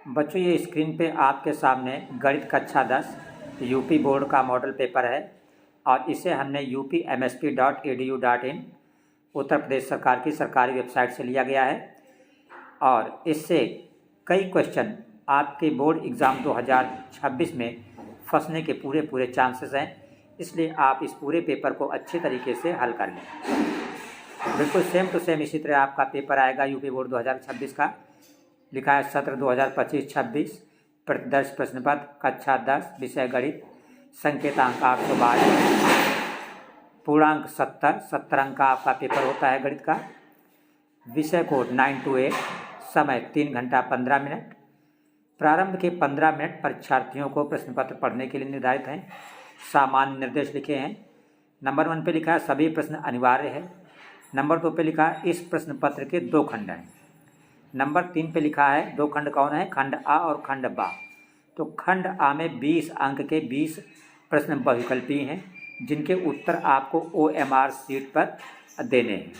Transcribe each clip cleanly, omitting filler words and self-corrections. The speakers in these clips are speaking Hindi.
बच्चों, ये स्क्रीन पे आपके सामने गणित कक्षा 10 यूपी बोर्ड का मॉडल पेपर है और इसे हमने upmsp.edu.in उत्तर प्रदेश सरकार की सरकारी वेबसाइट से लिया गया है और इससे कई क्वेश्चन आपके बोर्ड एग्ज़ाम 2026 में फंसने के पूरे चांसेस हैं, इसलिए आप इस पूरे पेपर को अच्छे तरीके से हल कर लें। बिल्कुल सेम टू सेम इसी तरह आपका पेपर आएगा यूपी बोर्ड 2026 का। लिखा है सत्र 2025-26 प्रतिदर्श प्रश्न पत्र कक्षा 10 विषय गणित, संकेतांक 822, पूर्णांक 70 अंक का आपका पेपर होता है गणित का। विषय कोड 9 to 8, समय 3 घंटा 15 मिनट। प्रारंभ के 15 मिनट परीक्षार्थियों को प्रश्न पत्र पढ़ने के लिए निर्धारित हैं। सामान्य निर्देश लिखे हैं। नंबर 1 पे लिखा है सभी प्रश्न अनिवार्य है। नंबर 2 पे लिखा है इस प्रश्न पत्र के 2 खंड हैं। नंबर 3 पे लिखा है 2 खंड कौन है, खंड आ और खंड बा। तो खंड आ में 20 अंक के 20 प्रश्न बहुविकल्पीय हैं जिनके उत्तर आपको OMR शीट पर देने हैं।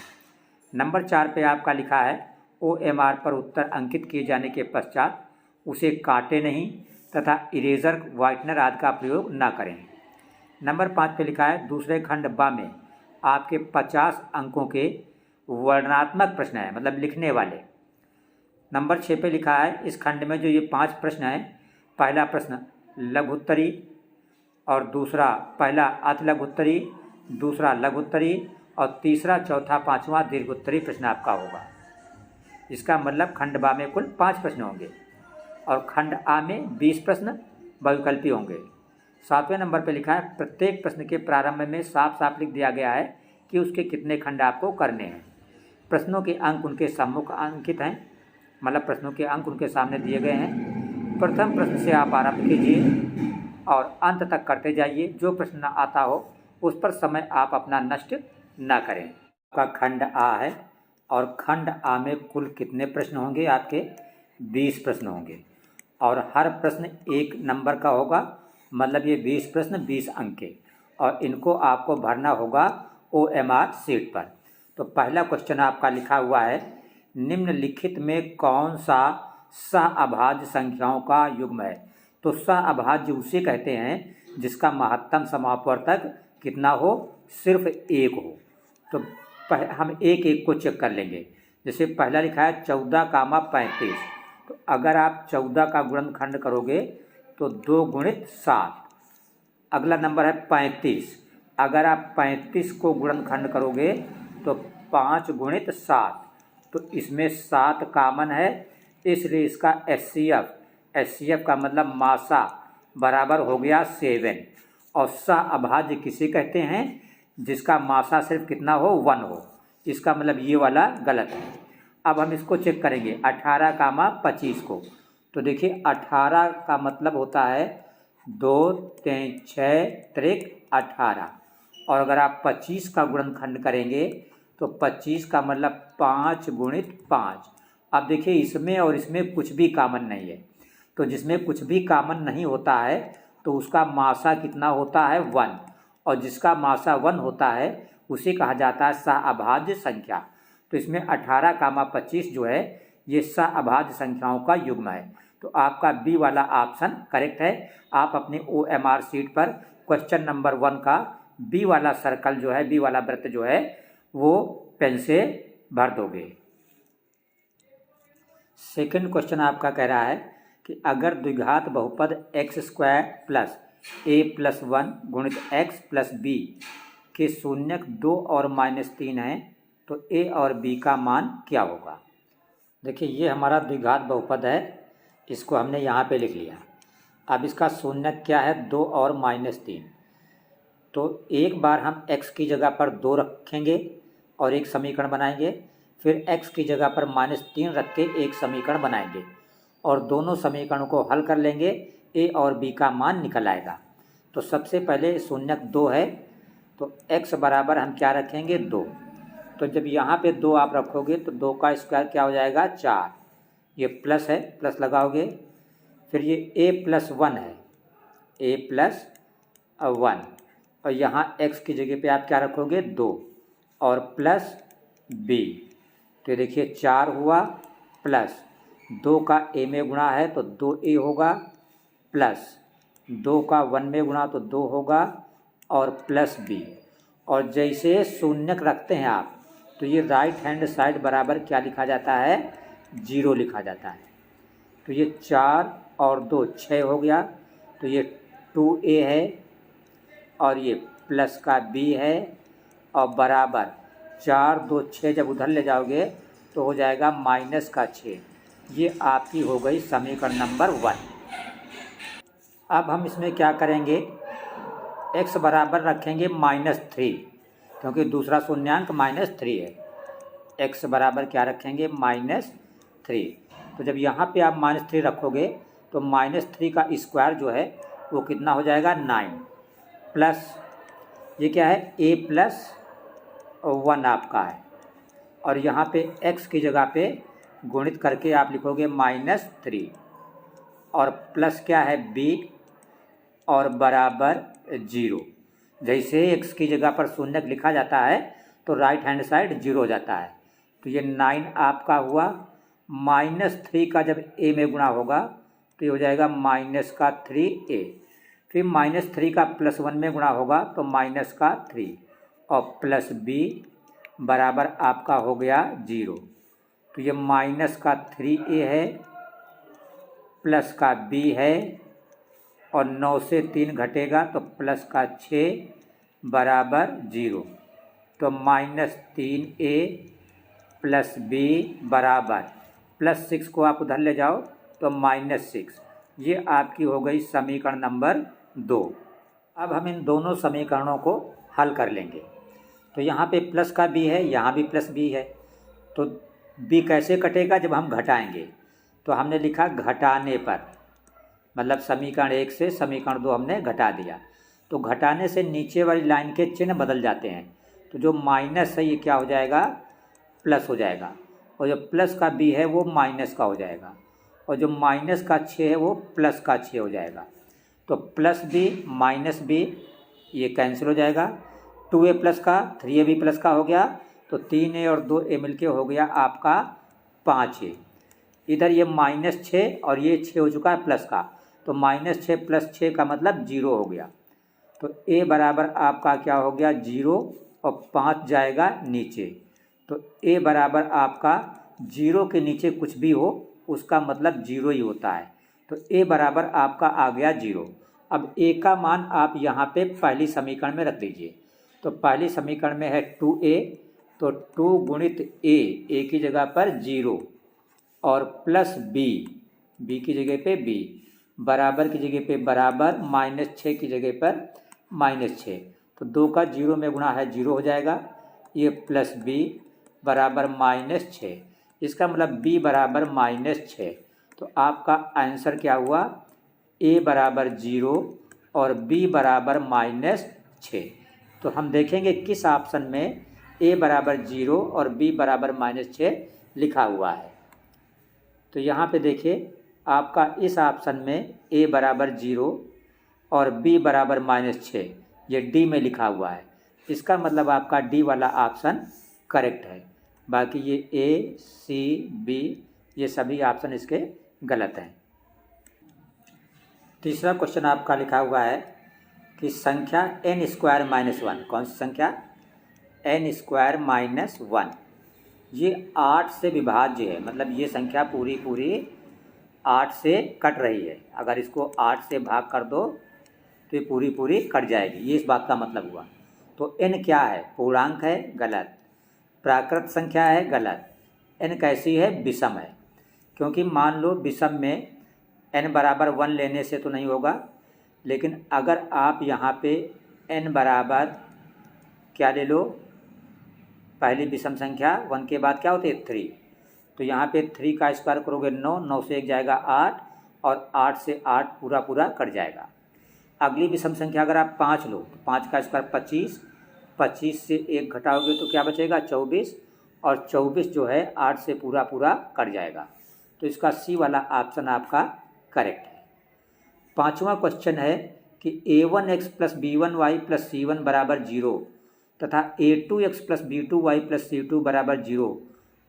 नंबर 4 पे आपका लिखा है OMR पर उत्तर अंकित किए जाने के पश्चात उसे काटे नहीं तथा इरेजर व्हाइटनर आदि का प्रयोग न करें। नंबर 5 पे लिखा है दूसरे खंड बा में आपके 50 अंकों के वर्णनात्मक प्रश्न हैं, मतलब लिखने वाले। नंबर 6 पे लिखा है इस खंड में जो ये 5 प्रश्न हैं, पहला प्रश्न लघुत्तरी और दूसरा पहला अतिलघुत्तरी, दूसरा लघुत्तरी और तीसरा चौथा पांचवा दीर्घोत्तरी प्रश्न आपका होगा। इसका मतलब खंड बा में कुल 5 प्रश्न होंगे और खंड आ में 20 प्रश्न बहुविकल्पीय होंगे। 7वें नंबर पर लिखा है प्रत्येक प्रश्न के प्रारंभ में साफ साफ लिख दिया गया है कि उसके कितने खंड आपको करने हैं। प्रश्नों के अंक उनके सम्मुख अंकित हैं, मतलब प्रश्नों के अंक उनके सामने दिए गए हैं। प्रथम प्रश्न से आप आरंभ कीजिए और अंत तक करते जाइए। जो प्रश्न न आता हो उस पर समय आप अपना नष्ट न करें। आपका खंड आ है और खंड आ में कुल कितने प्रश्न होंगे, आपके 20 प्रश्न होंगे और हर प्रश्न 1 नंबर का होगा, मतलब ये 20 प्रश्न 20 अंक के, और इनको आपको भरना होगा OMR शीट पर। तो पहला क्वेश्चन आपका लिखा हुआ है निम्नलिखित में कौन सा सहअभाज्य संख्याओं का युग्म है। तो सहअभाज्य उसे कहते हैं जिसका महत्तम समापवर्तक कितना हो, सिर्फ 1 हो। तो हम एक एक को चेक कर लेंगे। जैसे पहला लिखा है 14, 35। तो अगर आप 14 का गुणनखंड करोगे तो 2 गुणित 7। अगला नंबर है 35। अगर आप 35 को गुणनखंड करोगे तो 5 गुणित 7। तो इसमें 7 कामन है, इसलिए इसका HCF का मतलब मासा बराबर हो गया 7। और सहअभाज्य किसे कहते हैं, जिसका मासा सिर्फ कितना हो, 1 हो। इसका मतलब ये वाला गलत है। अब हम इसको चेक करेंगे 18, 25 को। तो देखिए 18 का मतलब होता है 2, 3, 6, 18। और अगर आप 25 का गुणनखंड करेंगे तो 25 का मतलब 5 गुणित 5। अब देखिए इसमें और इसमें कुछ भी कॉमन नहीं है, तो जिसमें कुछ भी कॉमन नहीं होता है तो उसका मासा कितना होता है, 1। और जिसका मासा 1 होता है उसे कहा जाता है सहअभाज्य संख्या। तो इसमें 18, 25 जो है ये सहअभाज्य संख्याओं का युग्म है। तो आपका बी वाला ऑप्शन करेक्ट है। आप अपने OMR शीट पर क्वेश्चन नंबर 1 का बी वाला सर्कल जो है, बी वाला वृत्त जो है वो पेन से भर दोगे। सेकंड क्वेश्चन आपका कह रहा है कि अगर द्विघात बहुपद x² प्लस a प्लस 1 गुणित x प्लस b के शून्यक 2 और -3 हैं तो a और b का मान क्या होगा। देखिए ये हमारा द्विघात बहुपद है, इसको हमने यहाँ पे लिख लिया। अब इसका शून्यक क्या है, 2 और -3। तो एक बार हम x की जगह पर 2 रखेंगे और एक समीकरण बनाएंगे, फिर x की जगह पर -3 रख के एक समीकरण बनाएंगे और दोनों समीकरणों को हल कर लेंगे, a और b का मान निकल आएगा। तो सबसे पहले शून्यक 2 है तो x बराबर हम क्या रखेंगे, 2। तो जब यहाँ पे 2 आप रखोगे तो 2 का स्क्वायर क्या हो जाएगा, 4। ये प्लस है, प्लस लगाओगे। फिर ये a प्लस 1 है, a प्लस 1, और यहाँ x की जगह पे आप क्या रखोगे, 2 और प्लस b। तो देखिए 4 हुआ प्लस 2 का a में गुणा है तो 2a होगा, प्लस 2 का 1 में गुणा तो 2 होगा, और प्लस b। और जैसे शून्यक रखते हैं आप तो ये राइट हैंड साइड बराबर क्या लिखा जाता है, 0 लिखा जाता है। तो ये 4 और 2 6 हो गया, तो ये 2a है, और ये प्लस का b है, और बराबर 4 2 6 जब उधर ले जाओगे तो हो जाएगा माइनस का 6। ये आपकी हो गई समीकरण नंबर 1। अब हम इसमें क्या करेंगे, x बराबर रखेंगे -3, क्योंकि दूसरा शून्यांक -3 है। x बराबर क्या रखेंगे, -3। तो जब यहाँ पे आप -3 रखोगे तो -3 का स्क्वायर जो है वो कितना हो जाएगा, 9, प्लस ये क्या है, a प्लस 1 आपका है, और यहाँ पे x की जगह पे गुणित करके आप लिखोगे -3, और प्लस क्या है b, और बराबर 0। जैसे x की जगह पर शून्यक लिखा जाता है तो राइट हैंड साइड 0 हो जाता है। तो ये 9 आपका हुआ, -3 का जब a में गुणा होगा तो ये हो जाएगा -3a, फिर -3 का +1 में गुणा होगा तो -3, और प्लस b बराबर आपका हो गया 0। तो ये -3a है, प्लस का b है, और 9 से 3 घटेगा तो प्लस का 6 बराबर 0। तो -3a प्लस b बराबर +6 को आप उधर ले जाओ तो -6। ये आपकी हो गई समीकरण नंबर 2। अब हम इन दोनों समीकरणों को हल कर लेंगे। तो यहाँ पे प्लस का b है, यहाँ भी प्लस b है, तो b कैसे कटेगा, जब हम घटाएंगे। तो हमने लिखा घटाने पर, मतलब समीकरण 1 से समीकरण 2 हमने घटा दिया। तो घटाने से नीचे वाली लाइन के चिन्ह बदल जाते हैं, तो जो माइनस है ये क्या हो जाएगा, प्लस हो जाएगा, और जो प्लस का b है वो माइनस का हो जाएगा, और जो माइनस का 6 है वो प्लस का 6 हो जाएगा। तो प्लस b माइनस b ये कैंसिल हो जाएगा, 2a प्लस का 3ab प्लस का हो गया, तो 3a और 2a मिलके हो गया आपका 5a। इधर ये -6 और ये 6 हो चुका है प्लस का, तो -6 + 6 का मतलब 0 हो गया। तो a बराबर आपका क्या हो गया, 0, और 5 जाएगा नीचे। तो a बराबर आपका 0 के नीचे कुछ भी हो उसका मतलब 0 ही होता है। तो a बराबर आपका आ गया 0। अब a का मान आप यहाँ पे पहली समीकरण में रख दीजिए। तो पहली समीकरण में है 2a, तो 2 गुणित a की जगह पर 0, और प्लस b की जगह पे b, बराबर की जगह पे बराबर, -6 की जगह पर -6। तो 2 का 0 में गुणा है 0 हो जाएगा, ये प्लस b बराबर -6। इसका मतलब b बराबर -6। तो आपका आंसर क्या हुआ, a बराबर 0 और b बराबर -6। तो हम देखेंगे किस ऑप्शन में a बराबर 0 और b बराबर -6 लिखा हुआ है। तो यहाँ पे देखिए आपका इस ऑप्शन में a बराबर 0 और b बराबर -6 ये d में लिखा हुआ है। इसका मतलब आपका d वाला ऑप्शन करेक्ट है। बाकी ये a, c, b ये सभी ऑप्शन इसके गलत हैं। तीसरा क्वेश्चन आपका लिखा हुआ है कि संख्या n² -1, कौन सी संख्या, n² -1, ये 8 से विभाज्य है, मतलब ये संख्या पूरी 8 से कट रही है। अगर इसको 8 से भाग कर दो तो ये पूरी कट जाएगी, ये इस बात का मतलब हुआ। तो n क्या है, पूर्णांक है, गलत। प्राकृत संख्या है, गलत। n कैसी है, विषम है, क्योंकि मान लो विषम में n बराबर 1 लेने से तो नहीं होगा, लेकिन अगर आप यहाँ पे n बराबर क्या ले लो, पहली विषम संख्या 1 के बाद क्या होती है 3, तो यहाँ पे 3 का स्क्वायर करोगे 9, 9 से 1 जाएगा 8, और 8 से 8 पूरा कट जाएगा। अगली विषम संख्या अगर आप 5 लो तो 5 का स्क्वायर 25, 25 से 1 घटाओगे तो क्या बचेगा 24, और 24 जो है 8 से पूरा कट जाएगा। तो इसका सी वाला ऑप्शन आपका करेक्ट है। पाँचवा क्वेश्चन है कि a1x + b1y + c1 बराबर 0 तथा a2x + b2y + c2 बराबर 0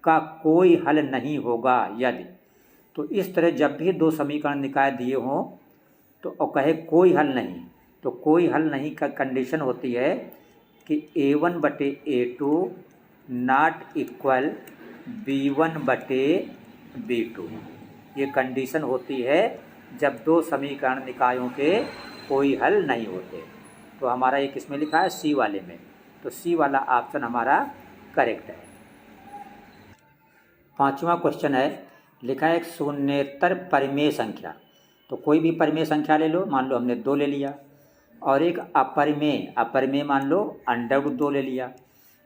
का कोई हल नहीं होगा यदि। तो इस तरह जब भी दो समीकरण निकाय दिए हों तो और कहे कोई हल नहीं, तो कोई हल नहीं का कंडीशन होती है कि A1/A2 नॉट इक्वल B1/B2। ये कंडीशन होती है जब दो समीकरण निकायों के कोई हल नहीं होते। तो हमारा ये किस में लिखा है? सी वाले में। तो सी वाला ऑप्शन हमारा करेक्ट है। पांचवा क्वेश्चन है, लिखा है एक शून्येतर परिमेय संख्या। तो कोई भी परिमेय संख्या ले लो, मान लो हमने 2 ले लिया, और एक अपरिमेय मान लो √2 ले लिया।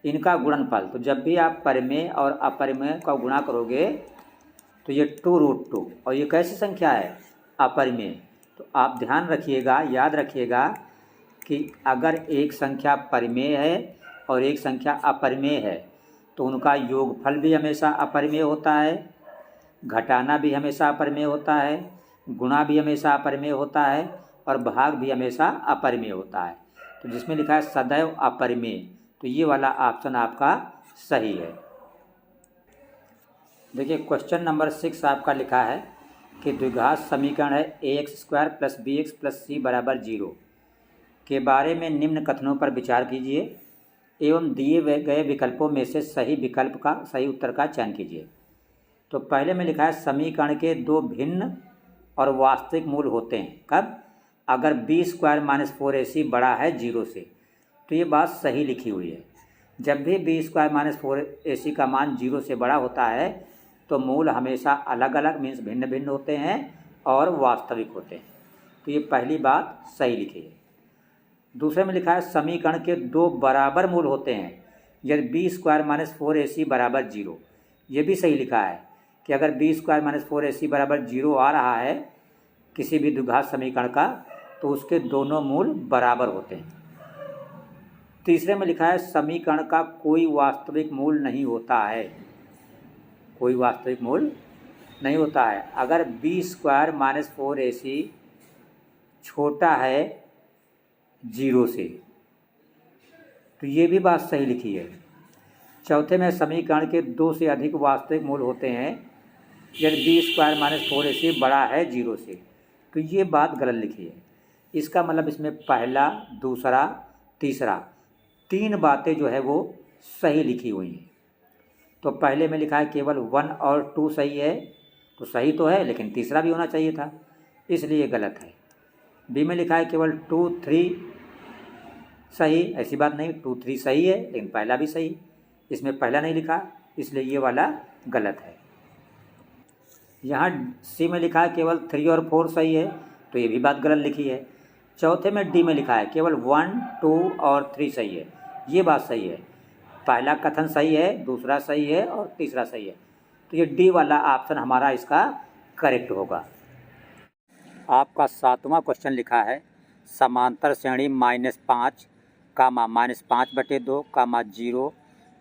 इनका गुणनफल, तो जब भी आप परिमेय और अपरिमेय का गुणा करोगे तो ये 2√2, और ये कैसी संख्या है? अपरिमेय। तो आप ध्यान रखिएगा, याद रखिएगा कि अगर एक संख्या परिमेय है और एक संख्या अपरिमेय है तो उनका योगफल भी हमेशा अपरिमेय होता है, घटाना भी हमेशा अपरिमेय होता है, गुणा भी हमेशा अपरिमेय होता है, और भाग भी हमेशा अपरिमेय होता है। तो जिसमें लिखा है सदैव अपरिमेय, तो ये वाला ऑप्शन आपका सही है। देखिए क्वेश्चन नंबर 6 आपका लिखा है कि द्विघात समीकरण है ax² + bx + c = 0 के बारे में निम्न कथनों पर विचार कीजिए एवं दिए गए विकल्पों में से सही उत्तर का चयन कीजिए। तो पहले में लिखा है समीकरण के दो भिन्न और वास्तविक मूल होते हैं। कब? अगर b² - 4ac बड़ा है 0 से। तो ये बात सही लिखी हुई है। जब भी b² - 4ac का मान 0 से बड़ा होता है तो मूल हमेशा अलग अलग मीन्स भिन्न भिन्न होते हैं और वास्तविक होते हैं। तो ये पहली बात सही लिखी है। दूसरे में लिखा है समीकरण के दो बराबर मूल होते हैं यदि b² - 4ac = 0। ये भी सही लिखा है कि अगर b² - 4ac = 0 आ रहा है किसी भी द्विघात समीकरण का तो उसके दोनों मूल बराबर होते हैं। तीसरे में लिखा है समीकरण का कोई वास्तविक मूल नहीं होता है, कोई वास्तविक मूल नहीं होता है अगर b² - 4ac छोटा है 0 से। तो ये भी बात सही लिखी है। चौथे में समीकरण के 2 से अधिक वास्तविक मूल होते हैं यदि b² - 4ac बड़ा है 0 से। तो ये बात गलत लिखी है। इसका मतलब इसमें पहला, दूसरा, तीसरा 3 बातें जो है वो सही लिखी हुई हैं। तो पहले में लिखा है केवल 1 और 2 सही है, तो सही तो है लेकिन तीसरा भी होना चाहिए था, इसलिए गलत है। बी में लिखा है केवल 2, 3 सही, ऐसी बात नहीं, 2, 3 सही है लेकिन पहला भी सही, इसमें पहला नहीं लिखा, इसलिए ये वाला गलत है। यहाँ सी में लिखा है केवल 3 और 4 सही है, तो ये भी बात गलत लिखी है। चौथे में डी में लिखा है केवल 1, 2 और 3 सही है, ये बात सही है। पहला कथन सही है, दूसरा सही है और तीसरा सही है। तो ये डी वाला ऑप्शन हमारा इसका करेक्ट होगा। आपका 7वां क्वेश्चन लिखा है समांतर श्रेणी -5, -5/2, 0,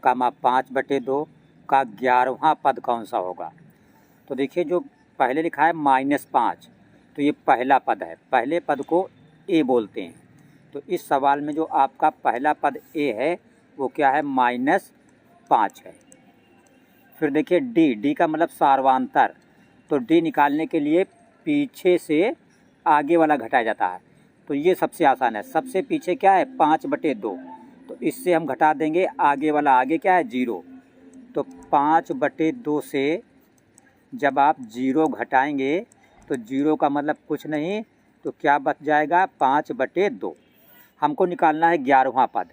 5/2 का 11वां पद कौन सा होगा? तो देखिए जो पहले लिखा है -5, तो ये पहला पद है, पहले पद को ए बोलते हैं। तो इस सवाल में जो आपका पहला पद ए है वो क्या है? -5 है। फिर देखिए डी का मतलब सार्वांतर, तो डी निकालने के लिए पीछे से आगे वाला घटाया जाता है, तो ये सबसे आसान है। सबसे पीछे क्या है? 5/2, तो इससे हम घटा देंगे आगे वाला, आगे क्या है? 0। तो 5/2 से जब आप 0 घटाएंगे तो 0 का मतलब कुछ नहीं, तो क्या बच जाएगा? 5/2। हमको निकालना है 11वां पद।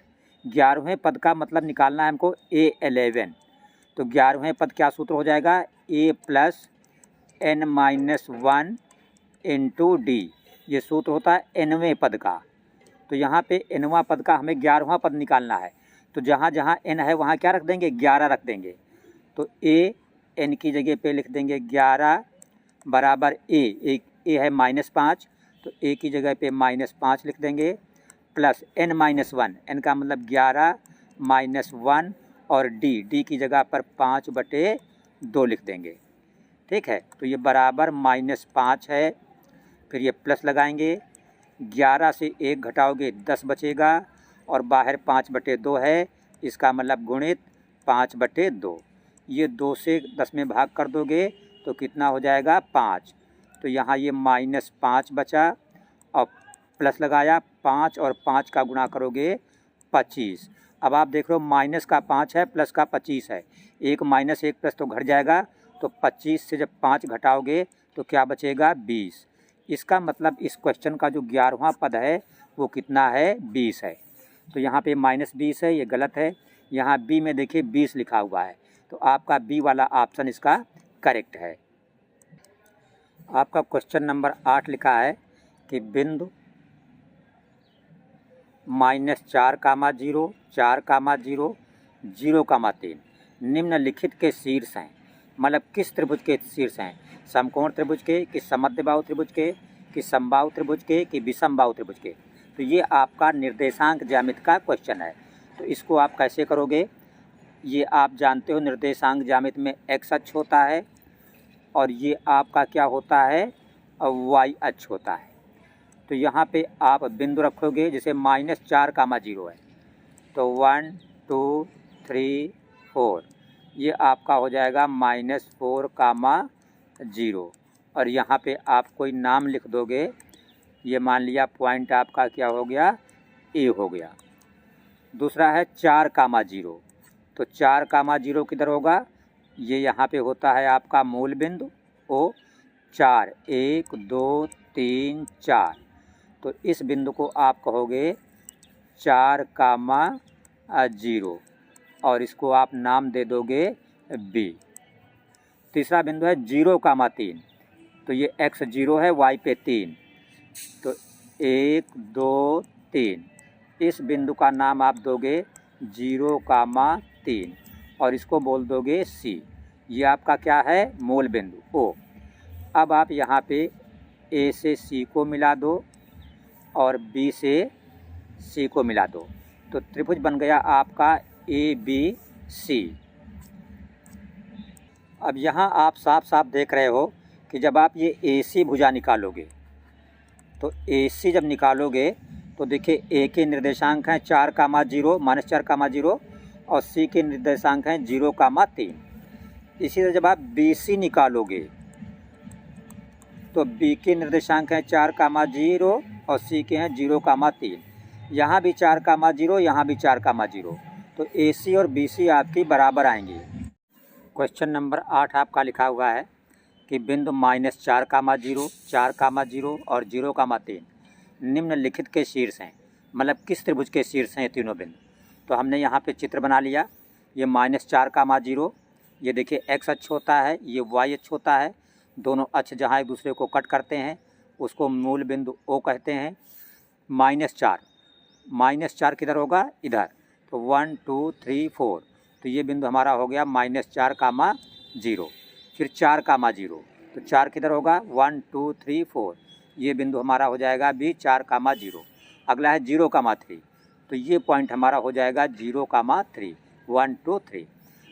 11वें पद का मतलब निकालना है हमको A11। तो 11वें पद क्या सूत्र हो जाएगा? A + n-1 × d, ये सूत्र होता है nवें पद का। तो यहाँ पे nवां पद का हमें 11वां पद निकालना है, तो जहाँ जहाँ n है वहाँ क्या रख देंगे? 11 रख देंगे। तो A n की जगह पे लिख देंगे 11 बराबर A है -5, तो A की जगह पे -5 लिख देंगे, प्लस n-1, n का मतलब 11 -1 और d की जगह पर 5/2 लिख देंगे। ठीक है, तो ये बराबर -5 है। फिर ये प्लस लगाएंगे, 11 से 1 घटाओगे 10 बचेगा और बाहर 5/2 है, इसका मतलब गुणित 5/2। ये 2 से 10 में भाग कर दोगे तो कितना हो जाएगा 5। तो यहाँ ये -5 बचा और प्लस लगाया 5 और 5 का गुणा करोगे 25। अब आप देख रहे हो माइनस का 5 है प्लस का 25 है, एक माइनस एक प्लस तो घट जाएगा, तो 25 से जब 5 घटाओगे तो क्या बचेगा 20। इसका मतलब इस क्वेश्चन का जो 11वां पद है वो कितना है 20 है। तो यहाँ पे -20 है, ये गलत है। यहाँ बी में देखिए 20 लिखा हुआ है, तो आपका बी वाला ऑप्शन इसका करेक्ट है। आपका क्वेश्चन नंबर 8 लिखा है कि बिंदु -4, 0, 4, 0, 0, 3 निम्नलिखित के शीर्ष हैं। मतलब किस त्रिभुज के शीर्ष हैं? समकोण त्रिभुज के, कि समद्विबाहु त्रिभुज के, कि समबाहु त्रिभुज के, कि विषमबाहु त्रिभुज के। तो ये आपका निर्देशांक ज्यामिति का क्वेश्चन है। तो इसको आप कैसे करोगे? ये आप जानते हो निर्देशांक ज्यामिति में एक्स अक्ष होता है और ये आपका क्या होता है वाई अक्ष होता है। तो यहाँ पे आप बिंदु रखोगे, जैसे -4, 0 है तो 1, 2, 3, 4 ये आपका हो जाएगा -4, 0 और यहाँ पे आप कोई नाम लिख दोगे। ये मान लिया पॉइंट आपका क्या हो गया ए हो गया। दूसरा है 4, 0 तो 4, 0 किधर होगा? ये यहाँ पे होता है आपका मूल बिंदु ओ 4, 1, 2, 3, 4। तो इस बिंदु को आप कहोगे 4, 0 और इसको आप नाम दे दोगे बी। तीसरा बिंदु है 0, 3 तो ये x 0 है y पे 3 तो 1, 2, 3 इस बिंदु का नाम आप दोगे 0, 3 और इसको बोल दोगे C। ये आपका क्या है मूल बिंदु O। अब आप यहाँ पे A से C को मिला दो और B से C को मिला दो, तो त्रिभुज बन गया आपका ABC। अब यहाँ आप साफ साफ देख रहे हो कि जब आप ये AC भुजा निकालोगे तो AC जब निकालोगे तो देखिए A के निर्देशांक हैं 4, 0 -4, 0 और C के निर्देशांक हैं 0, 3। इसी तरह जब आप BC निकालोगे तो B के निर्देशांक हैं 4, 0 और C के हैं 0, 3। यहाँ भी 4, 0 यहाँ भी 4, 0 तो AC और BC आपकी बराबर आएंगी। क्वेश्चन नंबर 8 आपका लिखा हुआ है कि बिंदु -4, 0, 4, 0 और 0, 3 निम्नलिखित के शीर्ष हैं। मतलब किस त्रिभुज के शीर्ष हैं ये तीनों बिंदु? तो हमने यहाँ पे चित्र बना लिया। ये -4, 0 ये देखिए x अक्ष होता है, ये y अक्ष होता है। दोनों अक्ष जहाँ एक दूसरे को कट करते हैं उसको मूल बिंदु O कहते हैं। -4 किधर होगा? इधर। तो 1, 2, 3, 4 तो ये बिंदु हमारा हो गया -4, 0। फिर 4, 0 तो 4 किधर होगा? 1, 2, 3, 4 ये बिंदु हमारा हो जाएगा भी 4, 0। अगला है 0, 3 तो ये पॉइंट हमारा हो जाएगा 0, 3 1, 2, 3।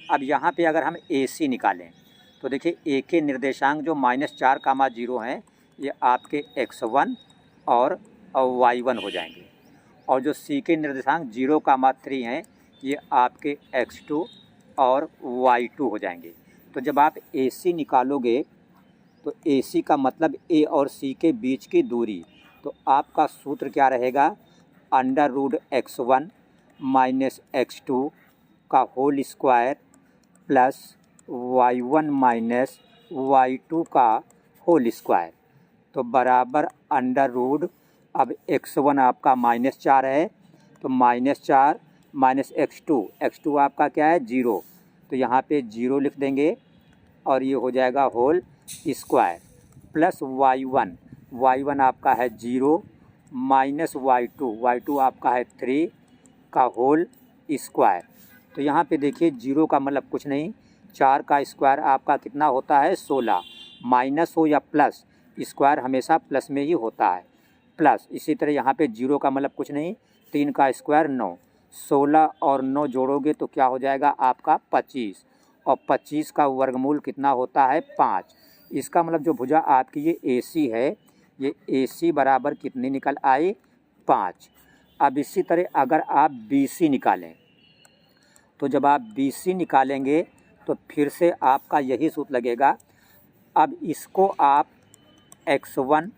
अब यहाँ पे अगर हम AC निकालें तो देखिए A के निर्देशांक जो -4, 0 हैं ये आपके x1 और y1 हो जाएंगे और जो C के निर्देशांक 0, 3 हैं ये आपके x2 और y2 हो जाएंगे। तो जब आप AC निकालोगे तो AC का मतलब A और C के बीच की दूरी, तो आपका सूत्र क्या रहेगा? √x1 - x2 का whole square plus y1 - y2 का होल स्क्वायर तो बराबर √ अब x1 आपका -4 है तो -4 -x2 आपका क्या है 0 तो यहाँ पे 0 लिख देंगे और ये हो जाएगा होल स्क्वायर प्लस y1 आपका है 0 माइनस y2 आपका है 3 का होल स्क्वायर। तो यहाँ पे देखिए 0 का मतलब कुछ नहीं, 4 का स्क्वायर आपका कितना होता है 16। माइनस हो या प्लस, स्क्वायर हमेशा प्लस में ही होता है प्लस। इसी तरह यहाँ पे 0 का मतलब कुछ नहीं, 3 का स्क्वायर 9, 16 और 9 जोड़ोगे तो क्या हो जाएगा आपका 25 और 25 का वर्गमूल कितना होता है 5। इसका मतलब जो भुजा आपकी ये AC है ये AC बराबर कितनी निकल आई 5। अब इसी तरह अगर आप BC निकालें तो जब आप BC निकालेंगे तो फिर से आपका यही सूत्र लगेगा अब इसको आप x1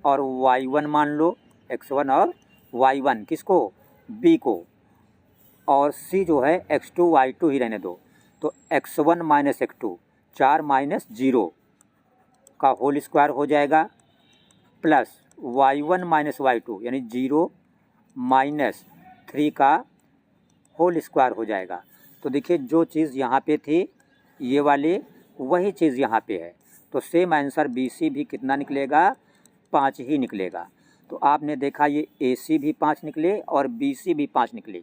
और y1 मान लो, x1 और y1 किसको, b को, और c जो है x2 y2 ही रहने दो। तो x1 माइनस x2 4 माइनस 0 का होल स्क्वायर हो जाएगा, प्लस y1 माइनस y2 यानी 0 माइनस 3 का होल स्क्वायर हो जाएगा। तो देखिए जो चीज़ यहाँ पे थी ये वाली वही चीज़ यहाँ पे है, तो सेम आंसर BC भी कितना निकलेगा, 5 ही निकलेगा। तो आपने देखा ये AC भी 5 निकले और BC भी 5 निकले।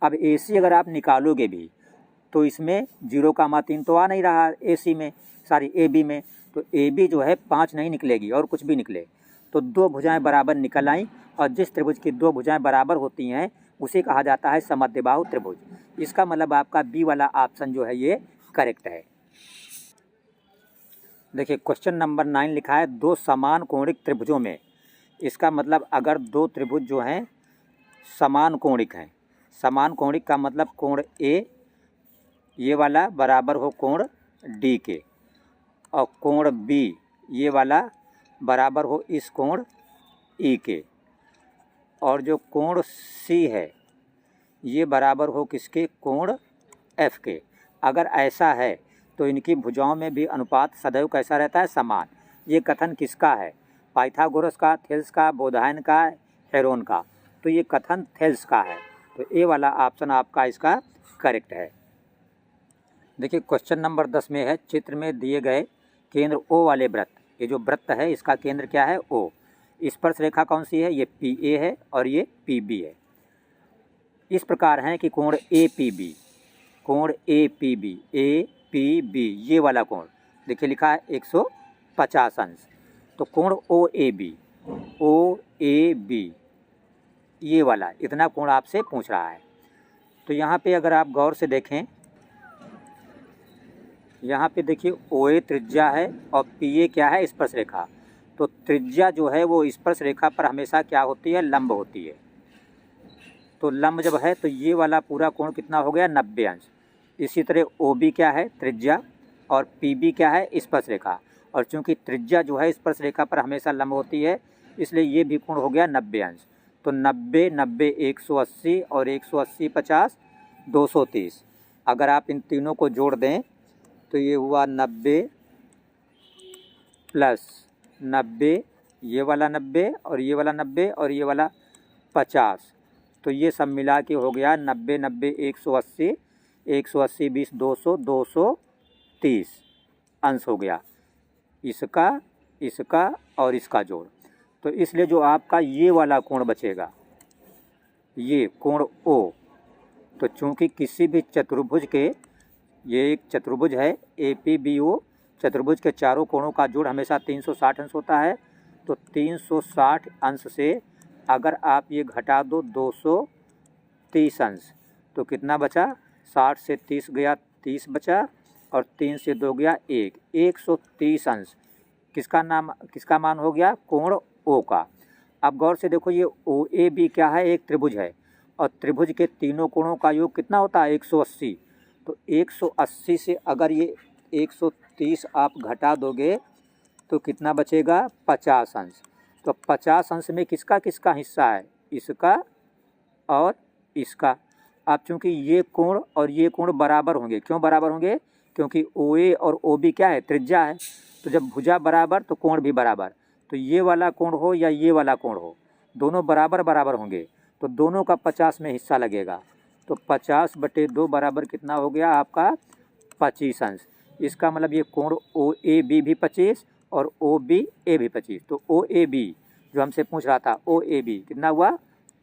अब AC अगर आप निकालोगे भी तो इसमें 0,3 तो आ नहीं रहा AC में, सॉरी AB में, तो AB जो है 5 नहीं निकलेगी और कुछ भी निकले। तो दो भुजाएं बराबर निकल आईं, और जिस त्रिभुज की दो भुजाएं बराबर होती हैं उसे कहा जाता है समद्विबाहु त्रिभुज। इसका मतलब आपका बी वाला ऑप्शन जो है ये करेक्ट है। देखिए क्वेश्चन नंबर 9 लिखा है दो समान कोणिक त्रिभुजों में। इसका मतलब अगर दो त्रिभुज जो हैं समान कोणिक हैं, समान कोणिक का मतलब कोण A ये वाला बराबर हो कोण D के, और कोण B ये वाला बराबर हो इस कोण E के, और जो कोण C है ये बराबर हो किसके, कोण F के। अगर ऐसा है तो इनकी भुजाओं में भी अनुपात सदैव कैसा रहता है, समान। ये कथन किसका है, पाइथागोरस का, थेल्स का, बोधायन का, हेरोन का। तो ये कथन थेल्स का है, तो ए वाला ऑप्शन आपका इसका करेक्ट है। देखिए क्वेश्चन नंबर 10 में है चित्र में दिए गए केंद्र O वाले वृत्त, ये जो वृत्त है इसका केंद्र क्या है, O। स्पर्श रेखा कौन सी है, ये PA है और ये PB है। इस प्रकार है कि कोण APB, कोण APB ये वाला कोण देखिए लिखा है 150 अंश। तो कोण OAB ये वाला इतना कोण आपसे पूछ रहा है। तो यहाँ पे अगर आप गौर से देखें, यहाँ पे देखिए OA त्रिज्या है और PA क्या है, स्पर्श रेखा। तो त्रिज्या जो है वो स्पर्श रेखा पर हमेशा क्या होती है, लंब होती है। तो लंब जब है तो ये वाला पूरा कोण कितना हो गया, 90 अंश। इसी तरह OB क्या है, त्रिज्या, और PB क्या है, स्पर्श रेखा। और चूंकि त्रिज्या जो है स्पर्श रेखा पर हमेशा लंब होती है इसलिए ये भी कोण हो गया 90 अंश। तो 90 90 180 और 180 50 230। अगर आप इन तीनों को जोड़ दें तो ये हुआ 90 प्लस 90, ये वाला 90 और ये वाला 90 और ये वाला 50। तो ये सब मिला के हो गया 90 90 180 180 20 200 230 अंश हो गया, इसका इसका और इसका जोड़। तो इसलिए जो आपका ये वाला कोण बचेगा ये कोण O, तो चूंकि किसी भी चतुर्भुज के, ये एक चतुर्भुज है APBO, चतुर्भुज के चारों कोणों का जोड़ हमेशा 360 अंश होता है। तो 360 अंश से अगर आप ये घटा दो 230 अंश, तो कितना बचा, 60 से 30 गया 30 बचा, और 3 से 2 गया 1, 130 अंश किसका मान हो गया, कोण O का। अब गौर से देखो ये OAB क्या है, एक त्रिभुज है, और त्रिभुज के तीनों कोणों का योग कितना होता है, 180। तो 180 से अगर ये 130 आप घटा दोगे तो कितना बचेगा, 50 अंश। तो 50 अंश में किसका किसका हिस्सा है, इसका और इसका। अब चूंकि ये कोण और ये कोण बराबर होंगे, क्यों बराबर होंगे, क्योंकि OA और OB क्या है, त्रिज्या है। तो जब भुजा बराबर तो कोण भी बराबर। तो ये वाला कोण हो या ये वाला कोण हो, दोनों बराबर बराबर होंगे, तो दोनों का 50 में हिस्सा लगेगा। तो 50/2 बराबर कितना हो गया आपका, 25 अंश। इसका मतलब ये कोण OAB भी 25 और OBA भी 25। तो OAB जो हमसे पूछ रहा था, OAB कितना हुआ,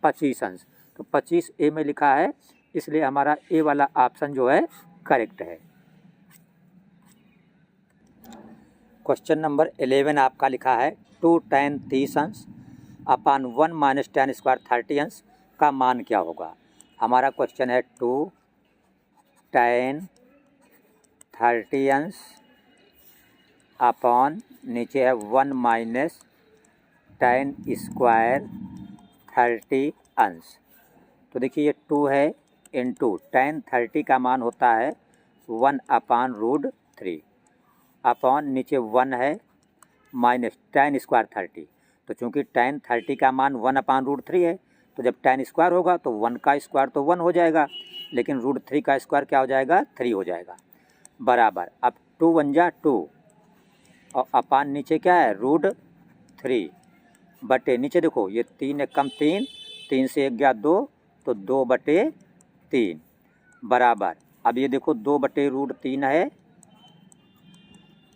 25 अंश। तो 25A में लिखा है, इसलिए हमारा A वाला ऑप्शन जो है करेक्ट है। क्वेश्चन नंबर 11 आपका लिखा है 2 tan 30 अंश अपान 1 माइनस tan स्क्वायर 30 अंश का मान क्या होगा। हमारा क्वेश्चन है 2 tan 30 अंश अपॉन नीचे है 1 माइनस tan स्क्वायर 30 अंश। तो देखिए ये 2 है इंटू tan 30 का मान होता है 1/√3। अपॉन नीचे 1 है माइनस tan स्क्वायर 30। तो चूँकि tan 30 का मान 1/√3 है, तो जब tan स्क्वायर होगा तो 1 का स्क्वायर तो 1 हो जाएगा, लेकिन √3 का स्क्वायर क्या हो जाएगा, 3 हो जाएगा, बराबर। अब 2 1 जा 2 और अपान नीचे क्या है, √3 बटे नीचे देखो ये 3 एक कम 3, 3 से 1 गया 2, तो 2/3 बराबर। अब ये देखो 2/√3 है,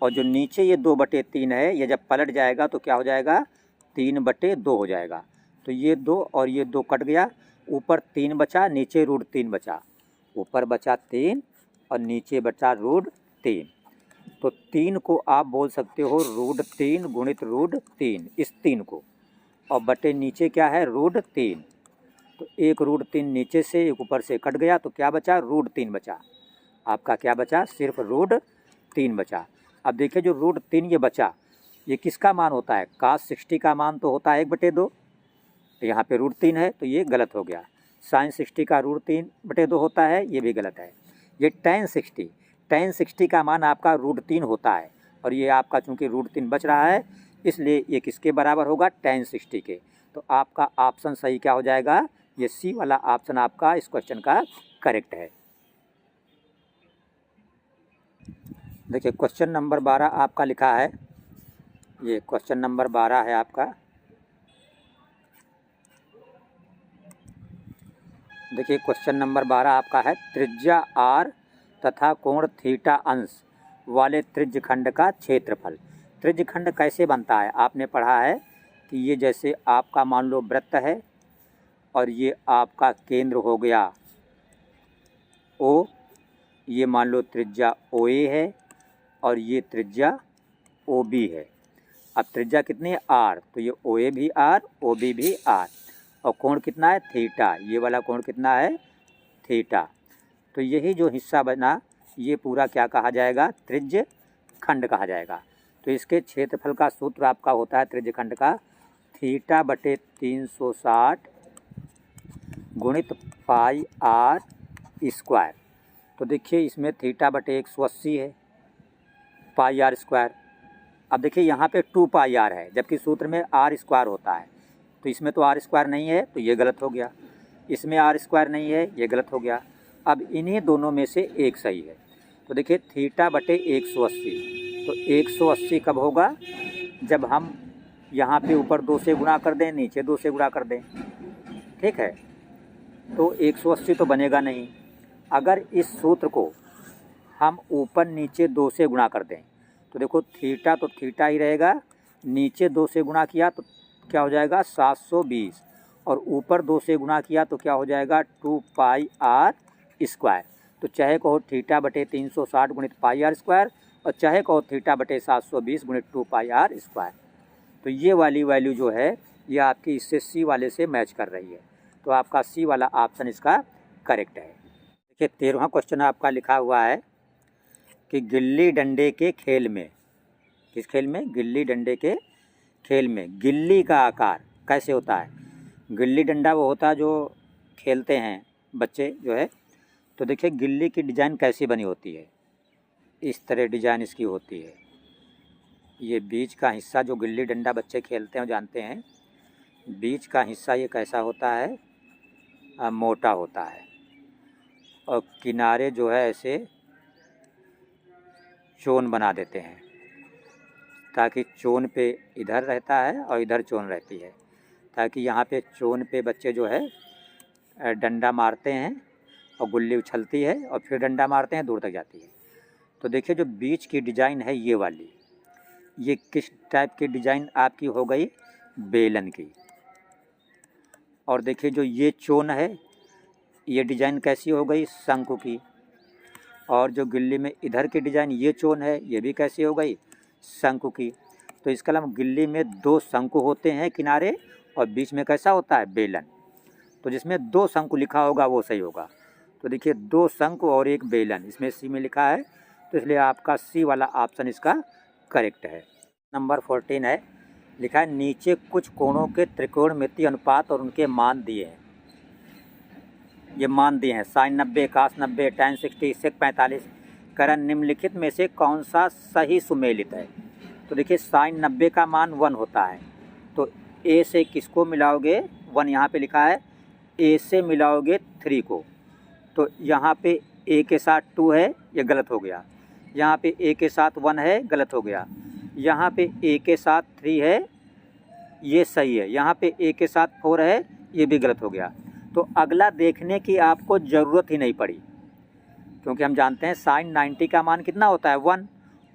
और जो नीचे ये 2/3 है, ये जब पलट जाएगा तो क्या हो जाएगा, 3/2 हो जाएगा। तो ये 2 और ये 2 कट गया, ऊपर 3 बचा, नीचे √3 बचा, ऊपर बचा 3 और नीचे बचा √3। तो 3 को आप बोल सकते हो √3 गुणित √3, इस 3 को, और बटे नीचे क्या है, √3। तो एक √3 नीचे से एक ऊपर से कट गया, तो क्या बचा, √3 बचा। आपका क्या बचा, सिर्फ √3 बचा। अब देखिए जो √3 ये बचा, ये किसका मान होता है, cos 60 का मान तो होता है 1/2, तो यहाँ पे √3 है तो ये गलत हो गया। sin 60 का √3/2 होता है, ये भी गलत है। ये tan 60 का मान आपका √3 होता है, और ये आपका चूँकि √3 बच रहा है, इसलिए ये किसके बराबर होगा, tan 60 के। तो आपका ऑप्शन सही क्या हो जाएगा, ये सी वाला ऑप्शन आपका इस क्वेश्चन का करेक्ट है। देखिए क्वेश्चन नंबर 12 आपका लिखा है, ये क्वेश्चन नंबर 12 है आपका। देखिए क्वेश्चन नंबर 12 आपका है, त्रिज्या r तथा कोण थीटा अंश वाले त्रिज्यखंड का क्षेत्रफल। त्रिज्यखंड कैसे बनता है, आपने पढ़ा है कि ये जैसे आपका मान लो वृत्त है, और ये आपका केंद्र हो गया O, ये मान लो त्रिज्या OA है, और ये त्रिज्या OB है। अब त्रिज्या कितनी है, r, तो ये OA भी r, OB भी r, और कोण कितना है, थीटा, ये वाला कोण कितना है, थीटा। तो यही जो हिस्सा बना, ये पूरा क्या कहा जाएगा, त्रिज्यखंड कहा जाएगा। तो इसके क्षेत्रफल का सूत्र आपका होता है त्रिज्यखंड का, थीटा बटे 360 गुणित पाई r स्क्वायर। तो देखिए इसमें थीटा बटे 180 है, पाई r स्क्वायर। अब देखिए यहाँ पे 2 पाई r है, जबकि सूत्र में r स्क्वायर होता है, तो इसमें तो r स्क्वायर नहीं है, तो ये गलत हो गया। इसमें r स्क्वायर नहीं है, ये गलत हो गया। अब इन्हीं दोनों में से एक सही है। तो देखिए थीटा बटे 180, तो 180 कब होगा, जब हम यहाँ पे ऊपर 2 से गुणा कर दें, नीचे 2 से गुणा कर दें, ठीक है। तो 180 तो बनेगा नहीं। अगर इस सूत्र को हम ऊपर नीचे 2 से गुणा कर दें, तो देखो थीटा तो थीटा ही रहेगा, नीचे 2 से गुणा किया तो क्या हो जाएगा, 720, और ऊपर 2 से गुणा किया तो क्या हो जाएगा, 2 पाई r स्क्वायर। तो चाहे कहो थीटा बटे 360 गुणित पाई r स्क्वायर, और चाहे कहो थीटा बटे 720 गुणित 2 पाई r स्क्वायर। तो ये वाली वैल्यू जो है, ये आपकी इससे सी वाले से मैच कर रही है। तो आपका सी वाला ऑप्शन इसका करेक्ट है। देखिए 13वां क्वेश्चन आपका लिखा हुआ है कि गिल्ली डंडे के खेल में, किस खेल में, गिल्ली डंडे के खेल में गिल्ली का आकार कैसे होता है। गिल्ली डंडा वो होता है जो खेलते हैं बच्चे जो है। तो देखिए गिल्ली की डिज़ाइन कैसी बनी होती है, इस तरह डिज़ाइन इसकी होती है। ये बीच का हिस्सा जो गिल्ली डंडा बच्चे खेलते हैं जानते हैं, बीच का हिस्सा ये कैसा होता है, मोटा होता है, और किनारे जो है ऐसे चोन बना देते हैं, ताकि चोन पे इधर रहता है और इधर चोन रहती है, ताकि यहाँ पे चोन पे बच्चे जो है डंडा मारते हैं और गुल्ली उछलती है, और फिर डंडा मारते हैं, दूर तक जाती है। तो देखिए जो बीच की डिज़ाइन है ये वाली, ये किस टाइप की डिज़ाइन आपकी हो गई, बेलन की। और देखिए जो ये चोन है, ये डिज़ाइन कैसी हो गई, शंकु की। और जो गिल्ली में इधर की डिज़ाइन ये चोन है, ये भी कैसी हो गई, शंकु की। तो इसका मतलब गिल्ली में 2 शंकु होते हैं किनारे, और बीच में कैसा होता है, बेलन। तो जिसमें 2 शंकु लिखा होगा वो सही होगा। तो देखिए 2 शंकु और 1 बेलन, इसमें सी में लिखा है, तो इसलिए आपका सी वाला ऑप्शन इसका करेक्ट है। नंबर 14 है, लिखा है नीचे कुछ कोणों के त्रिकोणमितीय अनुपात और उनके मान दिए हैं। ये मान दिए हैं sin 90, cos 90, tan 60, sec 45 कह रहा निम्नलिखित में से कौन सा सही सुमेलित है। तो देखिए साइन 90 का मान 1 होता है, तो ए से किसको मिलाओगे, 1 यहाँ पे लिखा है, ए से मिलाओगे 3 को, तो यहाँ पे ए के साथ 2 है, ये गलत हो गया। यहाँ पे ए के साथ 1 है, गलत हो गया। यहाँ पे ए के साथ 3 है, ये सही है। यहाँ पे ए के साथ 4 है, ये भी गलत हो गया। तो अगला देखने की आपको ज़रूरत ही नहीं पड़ी, क्योंकि हम जानते हैं साइन 90 का मान कितना होता है 1,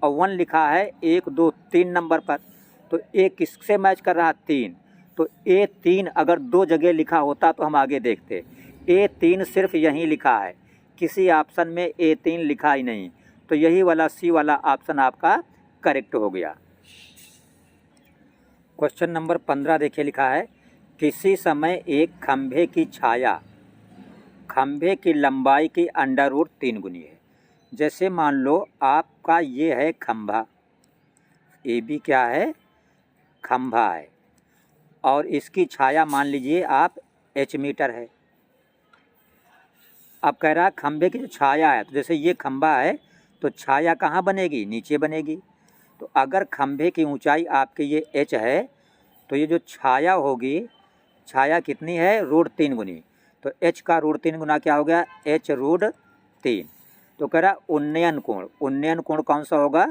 और 1 लिखा है 1 2 3 नंबर पर, तो ए किससे मैच कर रहा है 3, तो ए 3 अगर 2 जगह लिखा होता तो हम आगे देखते। ए 3 सिर्फ यहीं लिखा है, किसी ऑप्शन में ए 3 लिखा ही नहीं, तो यही वाला सी वाला ऑप्शन आपका करेक्ट हो गया। क्वेश्चन नंबर 15 देखिए, लिखा है किसी समय एक खंभे की छाया खंभे की लंबाई की √3 गुनी है। जैसे मान लो आपका ये है खंभा, ए बी क्या है, खंभा है, और इसकी छाया मान लीजिए आप h मीटर है। अब कह रहा खंभे की जो छाया है, तो जैसे ये खंभा है तो छाया कहाँ बनेगी, नीचे बनेगी। तो अगर खंभे की ऊंचाई आपके ये h है, तो ये जो छाया होगी, छाया कितनी है, √3 गुनी, तो h का √3 गुना क्या हो गया, h√3। तो कह रहा उन्नयन कोण, उन्नयन कोण कौन सा होगा,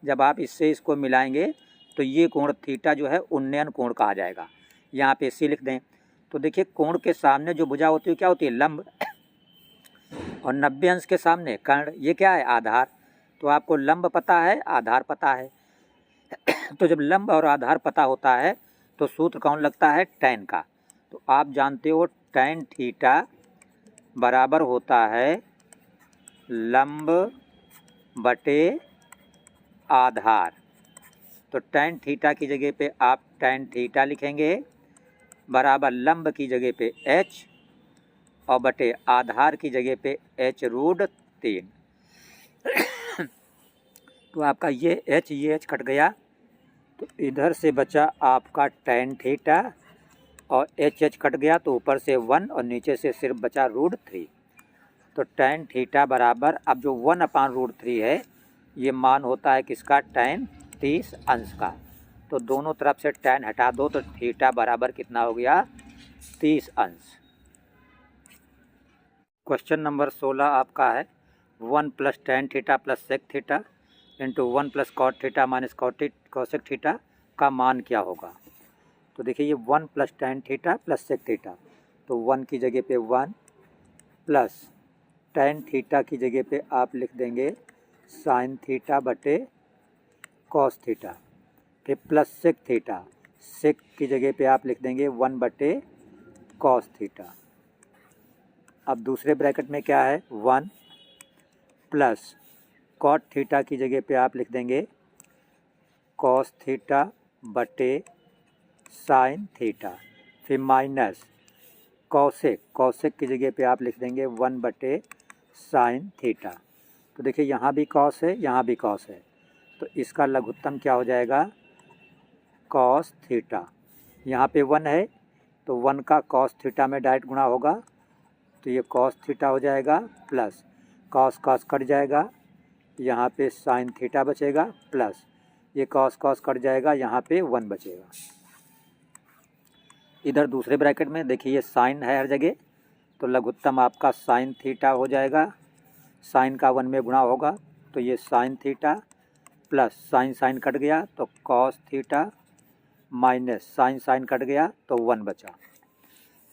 जब आप इससे इसको मिलाएंगे तो ये कोण थीटा जो है उन्नयन कोण कहा जाएगा। यहाँ पे सी लिख दें। तो देखिए कोण के सामने जो भुजा होती है क्या होती है, लंब, और 90 अंश के सामने कर्ण, ये क्या है, आधार। तो आपको लंब पता है, आधार पता है। तो जब लंब और आधार पता होता है तो सूत्र कौन लगता है, टैन का। तो आप जानते हो टैन थीटा बराबर होता है लंब बटे आधार। तो टैन थीटा की जगह पे आप टैन थीटा लिखेंगे, बराबर लंब की जगह पे h, और बटे आधार की जगह पे h√3। तो आपका ये h कट गया, तो इधर से बचा आपका टैन थीटा, और h कट गया तो ऊपर से 1 और नीचे से सिर्फ बचा √3। तो टैन थीटा बराबर, अब जो 1/√3 है ये मान होता है किसका, टैन 30 अंश का। तो दोनों तरफ से टैन हटा दो तो थीटा बराबर कितना हो गया, 30 अंश। क्वेश्चन नंबर 16 आपका है 1 + tan theta + sec theta into 1 + cot theta - cosec theta का मान क्या होगा। तो देखिए ये 1 + tan थीटा + sec थीटा, तो 1 की जगह पे 1 प्लस tan थीटा की जगह पे आप लिख देंगे sin थीटा बटे cos थीटा, फिर प्लस sec थीटा, sec की जगह पे आप लिख देंगे 1 बटे cos थीटा। अब दूसरे ब्रैकेट में क्या है, 1 प्लस cot थीटा की जगह पे आप लिख देंगे cos थीटा बटे sin थीटा, फिर माइनस कॉसेक की जगह पे आप लिख देंगे 1 बटे sin थीटा। तो देखिए यहाँ भी cos है, यहाँ भी cos है, तो इसका लघुत्तम क्या हो जाएगा, cos थीटा। यहाँ पे 1 है तो 1 का cos थीटा में डायरेक्ट गुणा होगा, तो ये cos थीटा हो जाएगा, प्लस cos कट जाएगा, यहाँ पे sin थीटा बचेगा, प्लस ये cos कट जाएगा, यहाँ पे 1 बचेगा। इधर दूसरे ब्रैकेट में देखिए ये साइन है हर जगह, तो लघुत्तम आपका sin थीटा हो जाएगा, साइन का 1 में गुणा होगा, तो ये sin theta plus sine cut गया तो cos theta minus sine cut गया तो 1 बचा।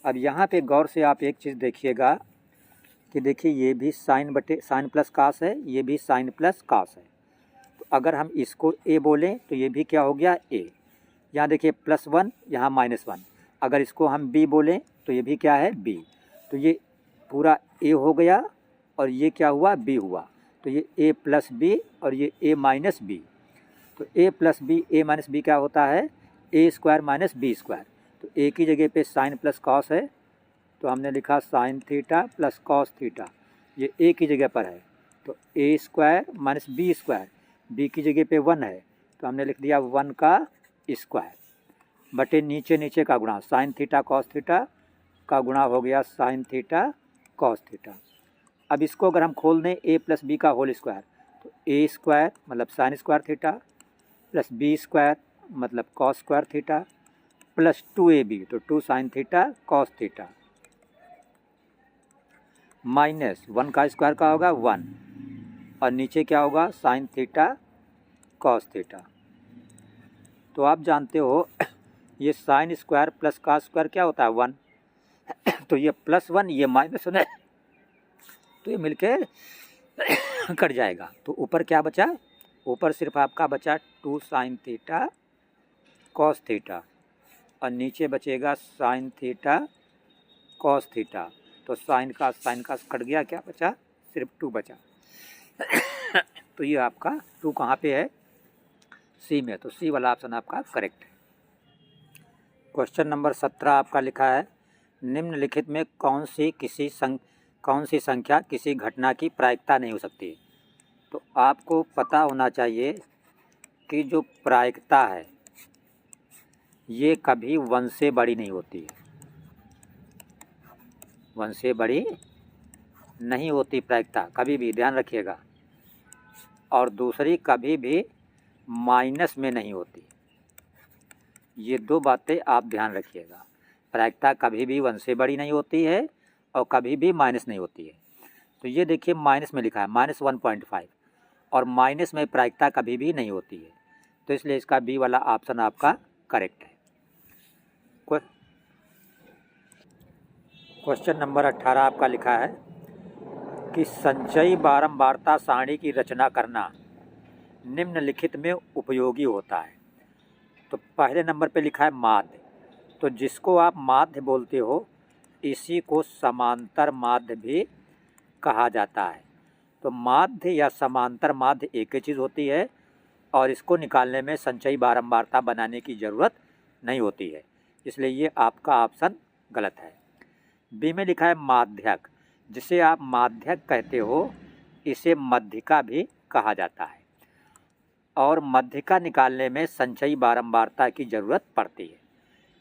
अब यहाँ पे गौर से आप एक चीज़ देखिएगा कि देखिए ये भी साइन प्लस कास है, ये भी साइन प्लस कास है। तो अगर हम इसको a बोलें तो ये भी क्या हो गया, a। यहाँ देखिए +1, यहाँ -1। अगर इसको हम b बोलें तो ये भी क्या है, b। तो ये पूरा a हो गया और ये क्या हुआ, b हुआ। तो ये a + b और ये a - b। तो a + b a - b क्या होता है, a² - b²। तो a की जगह पे साइन प्लस कॉस है, तो हमने लिखा sine theta plus cos theta, ये a की जगह पर है, तो a² - b²। b की जगह पे 1 है तो हमने लिख दिया 1 का स्क्वायर बटे नीचे का गुणा, साइन थीटा कॉस थीटा का गुणा हो गया साइन थीटा कॉस थीटा। अब इसको अगर हम खोल दें a + b का होल स्क्वायर, तो ए स्क्वायर मतलब sine square theta plus b square मतलब cos square theta plus 2ab तो 2 sine theta cos theta minus 1 का स्क्वायर का होगा 1 और नीचे क्या होगा साइन थीटा कॉस थीटा। तो आप जानते हो ये sine square plus cos square क्या होता है 1, तो ये +1 ये -1 है तो ये मिलके कट जाएगा। तो ऊपर क्या बचा, ऊपर सिर्फ आपका बचा 2 साइन थीटा कॉस थीटा और नीचे बचेगा साइन थीटा कॉस थीटा। तो साइन का कट गया, क्या बचा सिर्फ 2 बचा। तो ये आपका 2 कहाँ पे है, सी में, तो सी वाला ऑप्शन आपका करेक्ट है। क्वेश्चन नंबर 17 आपका लिखा है निम्नलिखित में कौन सी संख्या किसी घटना की प्रायिकता नहीं हो सकती। तो आपको पता होना चाहिए कि जो प्रायिकता है ये कभी 1 से बड़ी नहीं होती है, 1 से बड़ी नहीं होती प्रायिकता कभी भी, ध्यान रखिएगा। और दूसरी कभी भी माइनस में नहीं होती, ये 2 बातें आप ध्यान रखिएगा। प्रायिकता कभी भी 1 से बड़ी नहीं होती है और कभी भी माइनस नहीं होती है। तो ये देखिए माइनस में लिखा है -1.5 और माइनस में प्रायिकता कभी भी नहीं होती है, तो इसलिए इसका बी वाला ऑप्शन आपका करेक्ट है। क्वेश्चन नंबर 18 आपका लिखा है कि संचयी बारंबारता सारणी की रचना करना निम्नलिखित में उपयोगी होता है। तो पहले नंबर पे लिखा है माध्य, तो जिसको आप माध्य बोलते हो इसी को समांतर माध्य भी कहा जाता है। तो माध्य या समांतर माध्य एक ही चीज़ होती है और इसको निकालने में संचयी बारंबारता बनाने की ज़रूरत नहीं होती है, इसलिए ये आपका ऑप्शन गलत है। बी में लिखा है माध्यक, जिसे आप माध्यक कहते हो इसे मध्यिका भी कहा जाता है और मध्यिका निकालने में संचयी बारंबारता की ज़रूरत पड़ती है,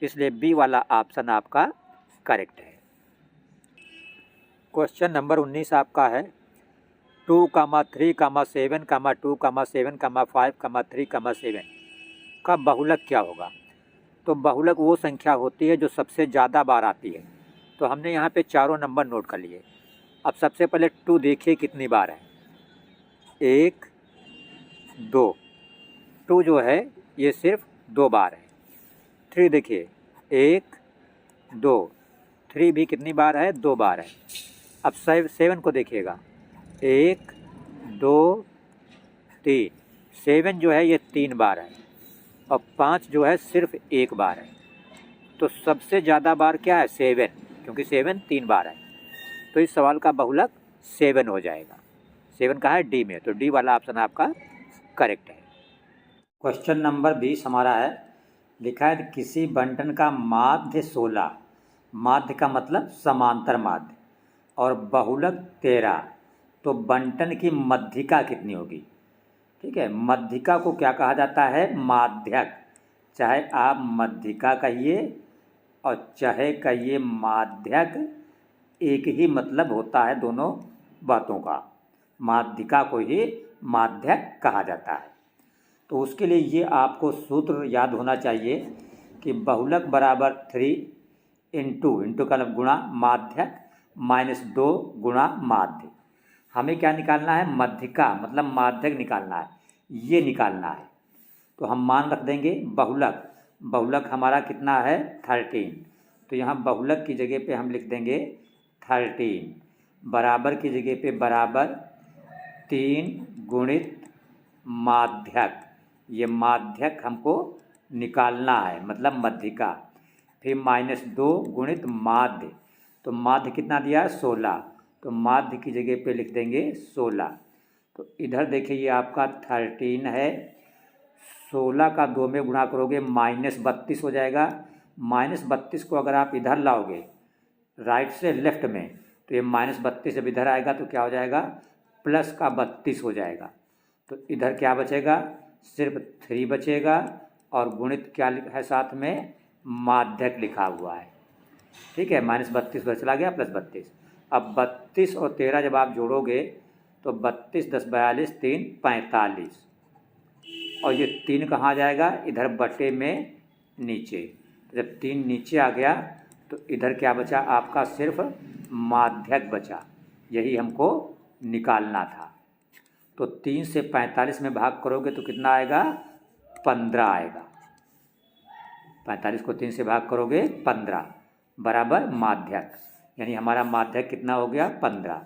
इसलिए बी वाला ऑप्शन आपका करेक्ट है। क्वेश्चन नंबर 19 आपका है 2, 3, 7, 2, 7, 5, 3, 7 का बहुलक क्या होगा। तो बहुलक वो संख्या होती है जो सबसे ज़्यादा बार आती है। तो हमने यहाँ पे चारों नंबर नोट कर लिए। अब सबसे पहले 2 देखिए कितनी बार है, 1, 2, 2 जो है ये सिर्फ 2 बार है। 3 देखिए 1, 2, 3 भी कितनी बार है, 2 बार है। अब 7 को देखिएगा 1, 2, 3, 7 जो है ये 3 बार है और 5 जो है सिर्फ 1 बार है। तो सबसे ज़्यादा बार क्या है 7, क्योंकि 7 3 बार है, तो इस सवाल का बहुलक 7 हो जाएगा। 7 कहाँ है, डी में, तो डी वाला ऑप्शन आपका करेक्ट है। क्वेश्चन नंबर 20 हमारा है लिखा है किसी बंटन का माध्य 16, माध्य का मतलब समांतर माध्य, और बहुलक 13, तो बंटन की मध्यिका कितनी होगी। ठीक है, मध्यिका को क्या कहा जाता है, माध्यक, चाहे आप मध्यिका कहिए और चाहे कहिए माध्यक, एक ही मतलब होता है दोनों बातों का, माध्यिका को ही माध्यक कहा जाता है। तो उसके लिए ये आपको सूत्र याद होना चाहिए कि बहुलक बराबर 3 इंटू का गुणा माध्यक -2 गुणा माध्य। हमें क्या निकालना है, मध्यिका मतलब माध्यक निकालना है, ये निकालना है। तो हम मान रख देंगे बहुलक हमारा कितना है 13, तो यहाँ बहुलक की जगह पे हम लिख देंगे 13, बराबर की जगह पे बराबर 3 गुणित माध्यक, ये माध्यक हमको निकालना है मतलब मध्यिका, फिर -2 गुणित माध्य, तो माध्य कितना दिया है 16, तो माध्य की जगह पे लिख देंगे 16। तो इधर देखिए ये आपका 13 है, 16 का 2 में गुणा करोगे -32 हो जाएगा। -32 को अगर आप इधर लाओगे राइट से लेफ्ट में, तो ये -32 जब इधर आएगा तो क्या हो जाएगा, प्लस का 32 हो जाएगा। तो इधर क्या बचेगा, सिर्फ 3 बचेगा और गुणित क्या है साथ में, माध्यक लिखा हुआ है। ठीक है, -32 उधर चला गया, +32। अब 32 और 13 जब आप जोड़ोगे तो 32 10 42 3 45, और ये 3 कहाँ जाएगा, इधर बटे में नीचे। जब 3 नीचे आ गया तो इधर क्या बचा आपका, सिर्फ माध्यक बचा, यही हमको निकालना था। तो 3 से 45 में भाग करोगे तो कितना आएगा, 15 आएगा। 45 को 3 से भाग करोगे 15 बराबर माध्यक, यानी हमारा माध्यक कितना हो गया, 15।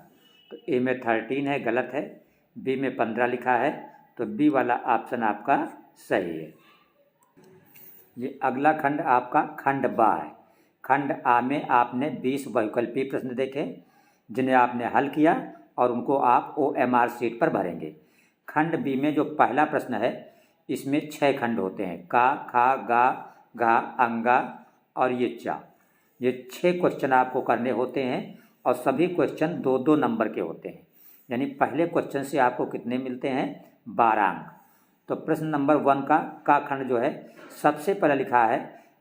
तो ए में 13 है, गलत है। बी में 15 लिखा है, तो बी वाला ऑप्शन आपका सही है। ये अगला खंड आपका खंड बा है। खंड आ में आपने 20 बहुविकल्पीय प्रश्न देखे जिन्हें आपने हल किया और उनको आप OMR शीट पर भरेंगे। खंड बी में जो पहला प्रश्न है इसमें 6 खंड होते हैं, का, खा, गा, घा, अंगा और ये चा। ये 6 क्वेश्चन आपको करने होते हैं और सभी क्वेश्चन 2-2 नंबर के होते हैं, यानी पहले क्वेश्चन से आपको कितने मिलते हैं, 12 अंक। तो प्रश्न नंबर 1 का खंड जो है, सबसे पहले लिखा है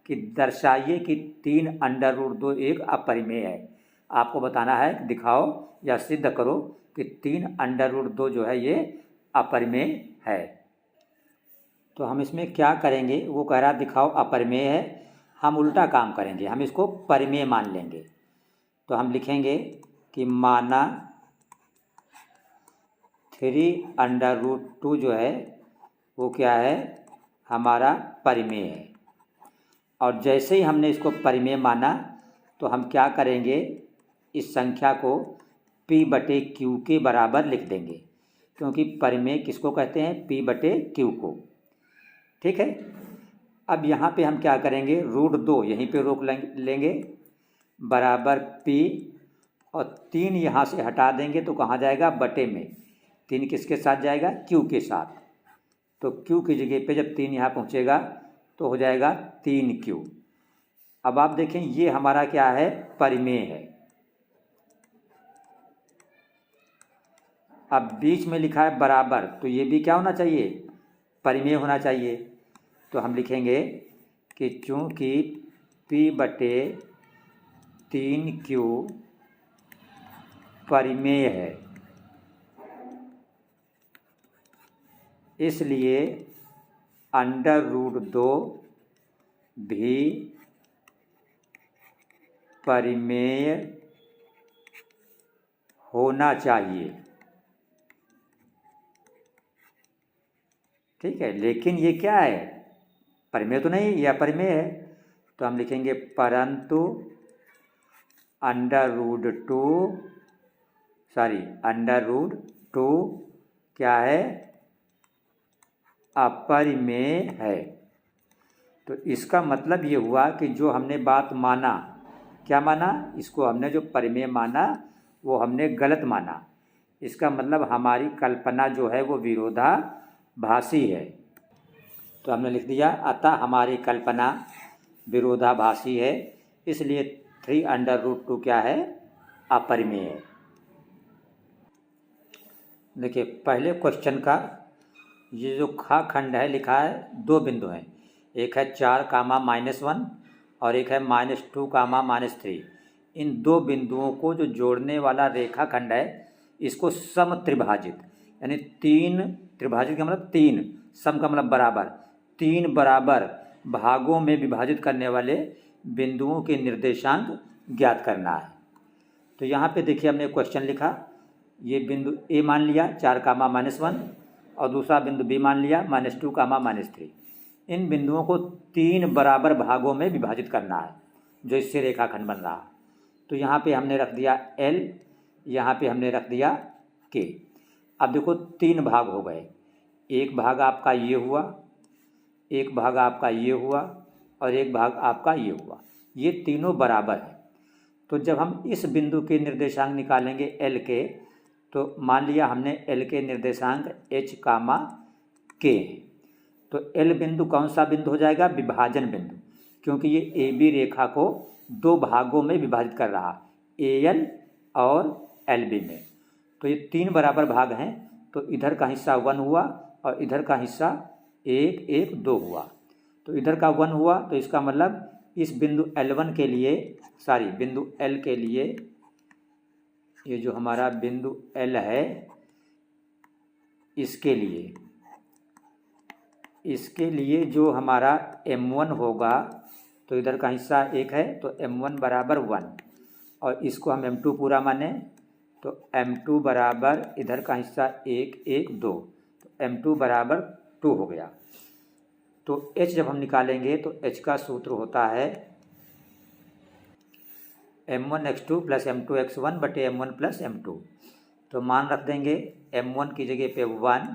कि दर्शाइए कि 3√2 एक अपरिमेय है। आपको बताना है, दिखाओ या सिद्ध करो कि 3√2 जो है ये अपरिमेय है। तो हम इसमें क्या करेंगे, वो कह रहा दिखाओ अपरिमेय है, हम उल्टा काम करेंगे, हम इसको परिमेय मान लेंगे। तो हम लिखेंगे कि माना 3√2 जो है वो क्या है, हमारा परिमेय है। और जैसे ही हमने इसको परिमेय माना तो हम क्या करेंगे, इस संख्या को P/Q के बराबर लिख देंगे, क्योंकि परिमेय किसको कहते हैं, P/Q को। ठीक है। अब यहाँ पे हम क्या करेंगे, √2 यहीं पे रोक लेंगे बराबर P, और 3 यहाँ से हटा देंगे तो कहाँ जाएगा, बटे में। 3 किसके साथ जाएगा, Q के साथ। तो Q की जगह पे जब 3 यहाँ पहुँचेगा तो हो जाएगा 3Q। अब आप देखें ये हमारा क्या है, परिमेय है। अब बीच में लिखा है बराबर, तो ये भी क्या होना चाहिए, परिमेय होना चाहिए। तो हम लिखेंगे कि चूँकि P/3Q परिमेय है, इसलिए √2 भी परिमेय होना चाहिए। ठीक है, लेकिन ये क्या है, परिमेय तो नहीं, यह अपरिमेय है। तो हम लिखेंगे परंतु √2 क्या है, अपरिमेय है। तो इसका मतलब ये हुआ कि जो हमने बात माना, क्या माना, इसको हमने जो परिमेय माना वो हमने गलत माना। इसका मतलब हमारी कल्पना जो है वो विरोधाभासी है। तो हमने लिख दिया अतः हमारी कल्पना विरोधाभासी है, इसलिए 3√2 क्या है, अपरिमेय है। देखिए पहले क्वेश्चन का ये जो खा खंड है लिखा है, 2 बिंदु हैं, एक है 4, -1 और एक है -2, -3। इन 2 बिंदुओं को जो जोड़ने वाला रेखाखंड है इसको समत्रिभाजित, यानी 3 त्रिभाजित का मतलब 3, सम का मतलब बराबर, 3 बराबर भागों में विभाजित करने वाले बिंदुओं के निर्देशांक ज्ञात करना है। तो यहाँ पे देखिए हमने क्वेश्चन लिखा, ये बिंदु ए मान लिया 4, -1 और दूसरा बिंदु बी मान लिया -2, -3। इन बिंदुओं को 3 बराबर भागों में विभाजित करना है जो इससे रेखाखंड बन रहा। तो यहाँ पे हमने रख दिया L, यहाँ पे हमने रख दिया K। अब देखो 3 भाग हो गए, एक भाग आपका ये हुआ, एक भाग आपका ये हुआ और एक भाग आपका ये हुआ, ये तीनों बराबर है। तो जब हम इस बिंदु के निर्देशांक निकालेंगे L के, तो मान लिया हमने L के निर्देशांक H, K। तो L बिंदु कौन सा बिंदु हो जाएगा, विभाजन बिंदु, क्योंकि ये AB रेखा को 2 भागों में विभाजित कर रहा, AL और LB में। तो ये 3 बराबर भाग हैं, तो इधर का हिस्सा 1 हुआ और इधर का हिस्सा 1, 1, 2 हुआ। तो इधर का 1 हुआ, तो इसका मतलब इस बिंदु L1 के लिए, बिंदु L के लिए, ये जो हमारा बिंदु L है इसके लिए जो हमारा m1 होगा, तो इधर का हिस्सा 1 है तो m1 बराबर 1, और इसको हम m2 पूरा माने तो m2 बराबर इधर का हिस्सा 1 1 2, तो m2 बराबर 2 हो गया। तो h जब हम निकालेंगे तो h का सूत्र होता है m1x2 प्लस m2x1 बटे m1 प्लस m2। तो मान रख देंगे m1 की जगह पे 1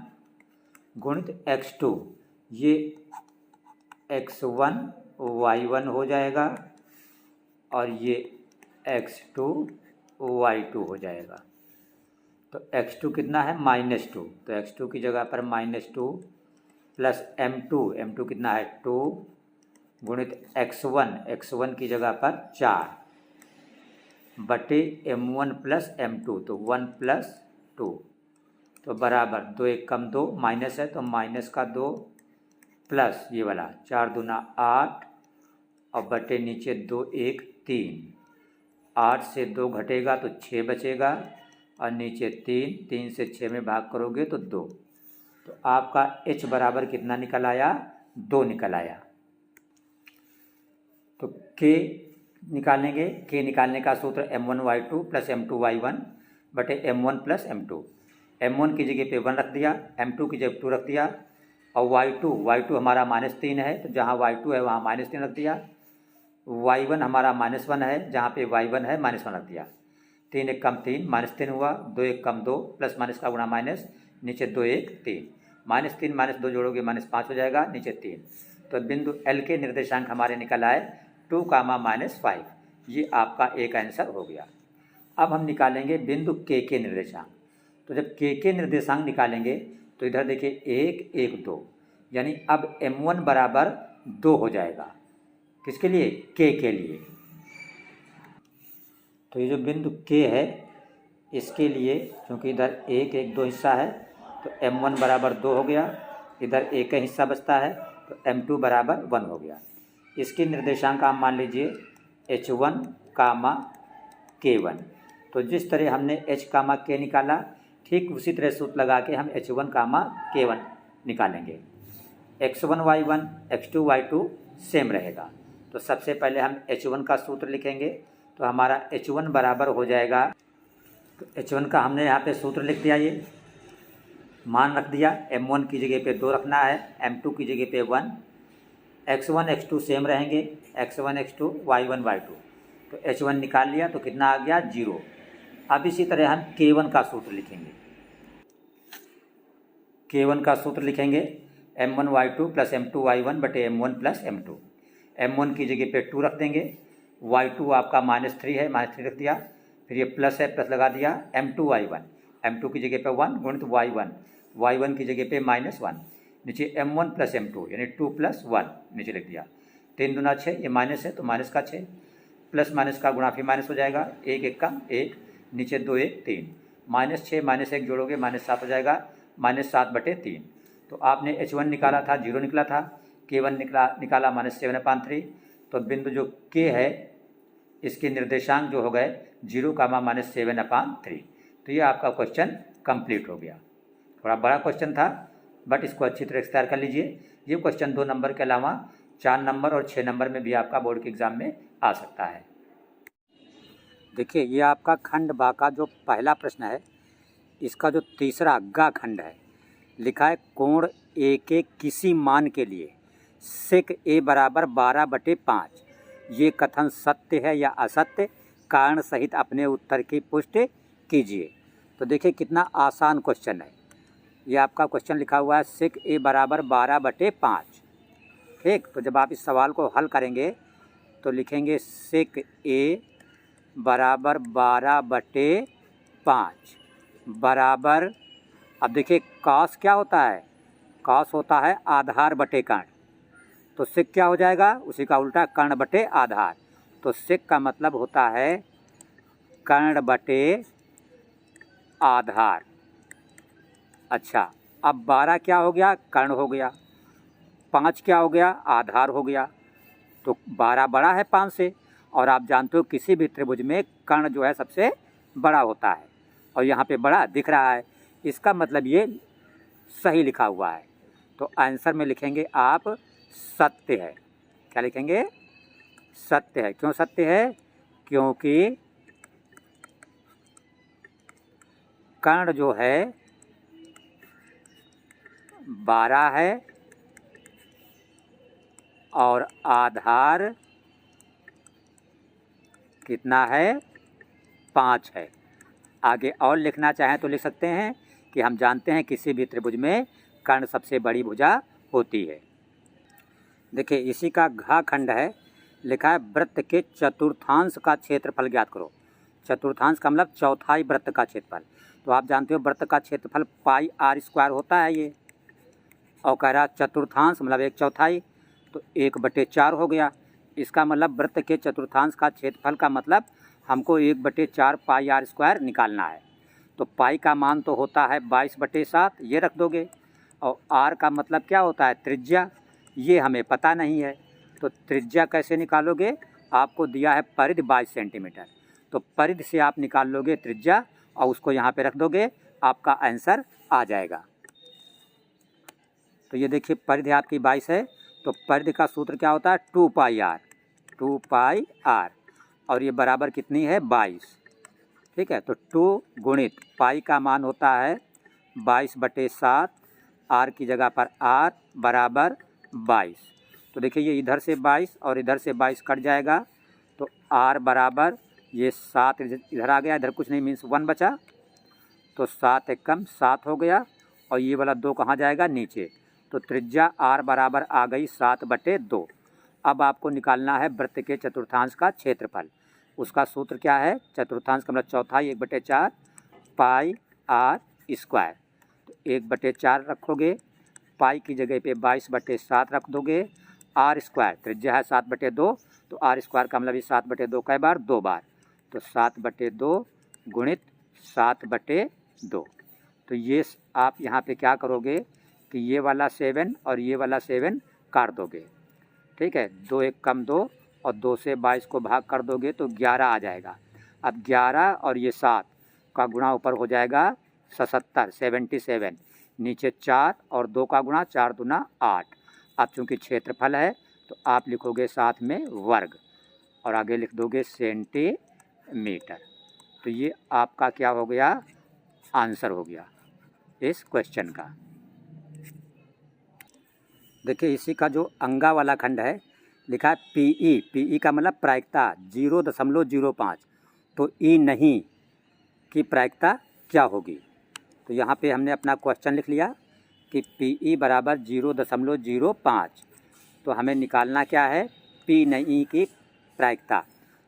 गुणित x2, ये x1 y1 हो जाएगा और ये x2 y2 हो जाएगा। तो x2 कितना है -2, तो x2 की जगह पर -2 प्लस m2 कितना है 2 गुणित x1 की जगह पर 4 बटे m1 प्लस m2, तो 1 प्लस 2, तो बराबर 2 1 कम 2 माइनस है तो माइनस का 2 प्लस ये वाला 4 दूना 8 और बटे नीचे 2 1 3, 8 से 2 घटेगा तो 6 बचेगा और नीचे 3 से 6 में भाग करोगे तो 2, तो आपका h बराबर कितना निकल आया 2 निकल आया। तो k निकालेंगे, k निकालने का सूत्र m1y2 प्लस m2y1 बटे m1 प्लस m2। m1 की जगह पे 1 रख दिया, m2 की जगह 2 रख दिया और y2 हमारा -3 है तो जहाँ y2 है वहाँ -3 रख दिया, y1 हमारा -1 है जहाँ पे y1 है -1 रख दिया। 3 1 कम 3 -3 हुआ, 2 1 कम 2 प्लस माइनस का गुणा माइनस, नीचे 2 1 3, -3 -2 जोड़ोगे -5 हो जाएगा, नीचे 3। तो बिंदु L के निर्देशांक हमारे निकल आए 2, -5। ये आपका एक आंसर हो गया। अब हम निकालेंगे बिंदु K के निर्देशांक। तो जब K के निर्देशांक निकालेंगे तो इधर देखिए 1 1 2, यानी अब m1 बराबर 2 हो जाएगा। किसके लिए? K के लिए। तो ये जो बिंदु K है इसके लिए, क्योंकि इधर 1 1 2 हिस्सा है तो m1 बराबर 2 हो गया, इधर एक हिस्सा बचता है तो m2 बराबर 1 हो गया। इसके निर्देशांक आप मान लीजिए h1, k1। तो जिस तरह हमने h, k निकाला, ठीक उसी तरह सूत्र लगा के हम h1, k1 निकालेंगे। x1 y1 x2 y2 same रहेगा। तो सबसे पहले हम h1 का सूत्र लिखेंगे, तो हमारा h1 बराबर हो जाएगा, तो h1 का हमने यहाँ पे सूत्र लिख दिया, ये मान रख दिया। m1 की जगह पे 2 रखना है, m2 की जगह पे 1, x1 x2 सेम रहेंगे, x1 x2 y1 y2। तो h1 निकाल लिया तो कितना आ गया 0। अब इसी तरह हम k1 का सूत्र लिखेंगे। k1 का सूत्र लिखेंगे m1 y2 plus m2 y1 बटे m1 प्लस m2। m1 की जगह पे 2 रख देंगे, y2 आपका -3 है, -3 रख दिया, फिर ये प्लस है प्लस लगा दिया, m2 y1, m2 की जगह पे 1 गुणित y1 की जगह पे -1, नीचे m1 प्लस m2 यानी 2 प्लस 1 नीचे लिख दिया। 3 दूना 6, ये माइनस है तो माइनस का 6, प्लस माइनस का गुणा फिर माइनस हो जाएगा, 1 1 कम 1, नीचे 2 1 3, -6 -1 जोड़ोगे -7 हो जाएगा, -7 बटे 3। तो आपने h1 निकाला था 0 निकला था, k1 निकाला -7/3। तो बिंदु जो k है इसके निर्देशांक जो हो गए 0, -7/3। तो ये आपका क्वेश्चन कंप्लीट हो गया। थोड़ा बड़ा क्वेश्चन था बट इसको अच्छी तरह से तैयार कर लीजिए। ये क्वेश्चन 2 नंबर के अलावा 4 नंबर और 6 नंबर में भी आपका बोर्ड के एग्ज़ाम में आ सकता है। देखिए ये आपका खंड बा का जो पहला प्रश्न है, इसका जो तीसरा ग खंड है, लिखा है कोण ए के किसी मान के लिए सेक ए बराबर 12/5। ये कथन सत्य है या असत्य, कारण सहित अपने उत्तर की पुष्टि कीजिए। तो देखिए कितना आसान क्वेश्चन है। ये आपका क्वेश्चन लिखा हुआ है सेक ए बराबर 12/5। ठीक, तो जब आप इस सवाल को हल करेंगे तो लिखेंगे सेक ए बराबर 12/5 बराबर, अब देखिए कॉस क्या होता है, कॉस होता है आधार बटे कर्ण। तो सेक क्या हो जाएगा, उसी का उल्टा कर्ण बटे आधार। तो सेक का मतलब होता है कर्ण बटे आधार। अच्छा, अब 12 क्या हो गया, कर्ण हो गया, 5 क्या हो गया, आधार हो गया। तो 12 बड़ा है 5 से, और आप जानते हो किसी भी त्रिभुज में कर्ण जो है सबसे बड़ा होता है, और यहाँ पे बड़ा दिख रहा है। इसका मतलब ये सही लिखा हुआ है। तो आंसर में लिखेंगे आप सत्य है। क्या लिखेंगे? सत्य है। क्यों सत्य है? क्योंकि कर्ण जो है 12 है और आधार कितना है? 5 है। आगे और लिखना चाहें तो लिख सकते हैं कि हम जानते हैं किसी भी त्रिभुज में कर्ण सबसे बड़ी भुजा होती है। देखिए इसी का घ खंड है, लिखा है वृत्त के चतुर्थांश का क्षेत्रफल ज्ञात करो। चतुर्थांश का मतलब चौथाई वृत्त का क्षेत्रफल। तो आप जानते हो वृत्त का क्षेत्रफल पाई आर स्क्वायर होता है ये, और कह रहा चतुर्थांश मतलब 1/4, तो 1/4 हो गया। इसका मतलब वृत्त के चतुर्थांश का क्षेत्रफल का मतलब हमको 1/4 पाई आर स्क्वायर निकालना है। तो पाई का मान तो होता है 22/7, ये रख दोगे, और आर का मतलब क्या होता है? त्रिज्या, ये हमें पता नहीं है। तो त्रिज्या कैसे निकालोगे? आपको दिया है परिधि 22 सेंटीमीटर, तो परिधि से आप निकाल लोगे त्रिज्या और उसको यहाँ पे रख दोगे, आपका आंसर आ जाएगा। तो ये देखिए परिधि आपकी 22 है, तो परिधि का सूत्र क्या होता है? 2 पाई आर, 2 पाई आर, और ये बराबर कितनी है? 22। ठीक है, तो 2 गुणित पाई का मान होता है 22/7, आर की जगह पर आर बराबर 22। तो देखिए ये इधर से 22 और इधर से 22 कट जाएगा, तो आर बराबर ये 7 इधर आ गया, इधर कुछ नहीं मीन्स 1 बचा, तो 7 एकम 7 हो गया, और ये वाला 2 कहाँ जाएगा? नीचे। तो त्रिज्या आर बराबर आ गई 7/2। अब आपको निकालना है वृत्त के चतुर्थांश का क्षेत्रफल। उसका सूत्र क्या है? चतुर्थांश का मतलब चौथाई 1/4 पाई आर स्क्वायर। तो 1/4 रखोगे, पाई की जगह पे 22/7 रख दोगे, आर स्क्वायर त्रिज्या है 7/2, तो आर स्क्वायर का मतलब 7/2 कै बार? 2 बार, तो 7/2 गुणित 7/2। तो ये आप यहाँ पे क्या करोगे कि ये वाला 7 और ये वाला 7 काट दोगे। ठीक है, 2 एक कम 2, और 2 से 22 को भाग कर दोगे तो 11 आ जाएगा। अब 11 और ये 7 का गुणा ऊपर हो जाएगा 77, नीचे 4 और 2 का गुणा 4 दूना 8। अब चूँकि क्षेत्रफल है तो आप लिखोगे साथ में वर्ग, और आगे लिख दोगे सेंटीमीटर। तो ये आपका क्या हो गया? आंसर हो गया इस क्वेश्चन का। देखिए इसी का जो अंगा वाला खंड है, लिखा है पीई, पीई का मतलब प्रायिकता 0.05, तो ई नहीं की प्रायिकता क्या होगी? तो यहाँ पे हमने अपना क्वेश्चन लिख लिया कि पीई बराबर 0.05, तो हमें निकालना क्या है? पी नहीं की प्रायिकता।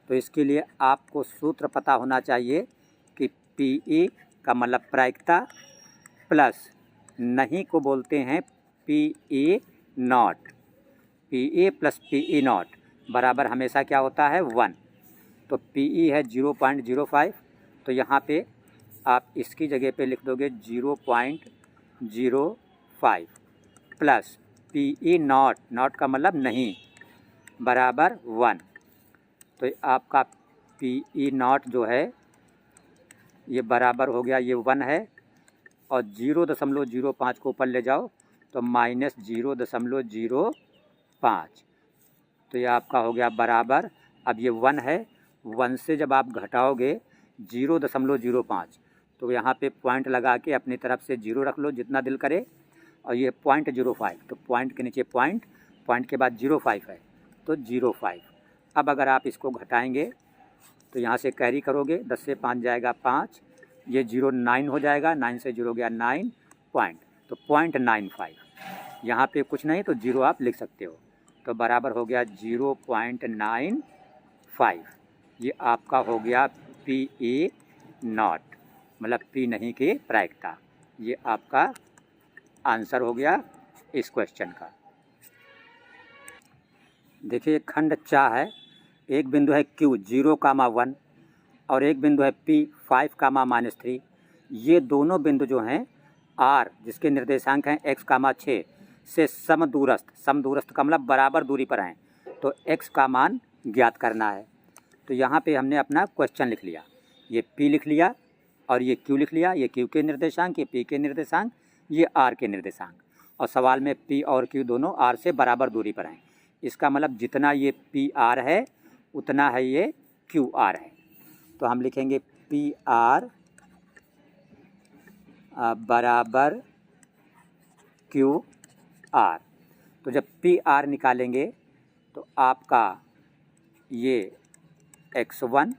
तो इसके लिए आपको सूत्र पता होना चाहिए कि पीई का मतलब प्रायिकता प्लस नहीं को बोलते हैं PE not, PE plus PE not बराबर हमेशा क्या होता है? 1। तो पीई है 0.05, तो यहाँ पे आप इसकी जगह पे लिख दोगे 0.05 प्लस पीई नॉट, नॉट का मतलब नहीं, बराबर 1। तो आपका पीई नॉट जो है ये बराबर हो गया, ये 1 है, और 0.05 को ऊपर ले जाओ तो -0.05, तो ये आपका हो गया बराबर। अब ये 1 है, 1 से जब आप घटाओगे 0.05, तो यहाँ पे पॉइंट लगा के अपनी तरफ से 0 रख लो जितना दिल करे, और ये 0.05, तो पॉइंट के नीचे पॉइंट, पॉइंट के बाद 0.5 है, तो 0.5। अब अगर आप इसको घटाएंगे तो यहाँ से कैरी करोगे, 10 से 5 जाएगा 5, ये 0.9 हो जाएगा, 9 से 0 गया 9 पॉइंट, तो 0.95। यहाँ पे कुछ नहीं तो 0 आप लिख सकते हो, तो बराबर हो गया 0.95। ये आपका हो गया पीई नॉट, मतलब पी नहीं की प्रायिकता। ये आपका आंसर हो गया इस क्वेश्चन का। देखिए खंड चा है, एक बिंदु है Q 0,1 और एक बिंदु है P 5,-3। ये दोनों बिंदु जो हैं R जिसके निर्देशांक हैं x,6 से समदूरस्थ, समदूरस्थ का मतलब बराबर दूरी पर हैं, तो x का मान ज्ञात करना है। तो यहाँ पे हमने अपना क्वेश्चन लिख लिया, ये P लिख लिया और ये Q लिख लिया, ये Q के निर्देशांक, ये P के निर्देशांक, ये आर के निर्देशांक, और सवाल में पी और क्यू दोनों आर से बराबर दूरी पर हैं। इसका मतलब जितना ये पी आर है उतना है ये क्यू आर है। तो हम लिखेंगे पी आर बराबर क्यू आर। तो जब पी आर निकालेंगे तो आपका ये x1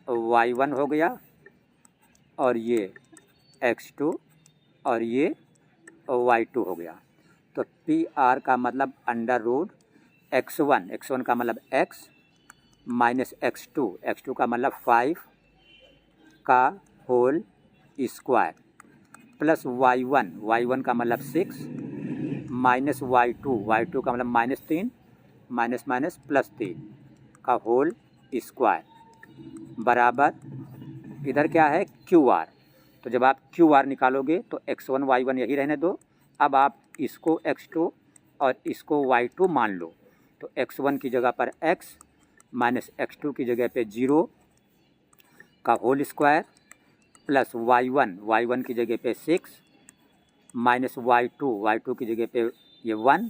y1 हो गया, और ये x2 और ये y2 हो गया। तो पी आर का मतलब अंडर रूट x1 का मतलब x माइनस x2 का मतलब 5 का होल स्क्वायर प्लस y1 का मतलब 6 माइनस y2 का मतलब -3 माइनस प्लस 3 का होल स्क्वायर बराबर इधर क्या है क्यू आर। तो जब आप क्यू आर निकालोगे तो x1 y1 यही रहने दो। अब आप इसको x2 और इसको y2 मान लो। तो x1 की जगह पर x माइनस x2 की जगह पे 0 का होल स्क्वायर प्लस y1 की जगह पे 6 माइनस y2 की जगह पे ये 1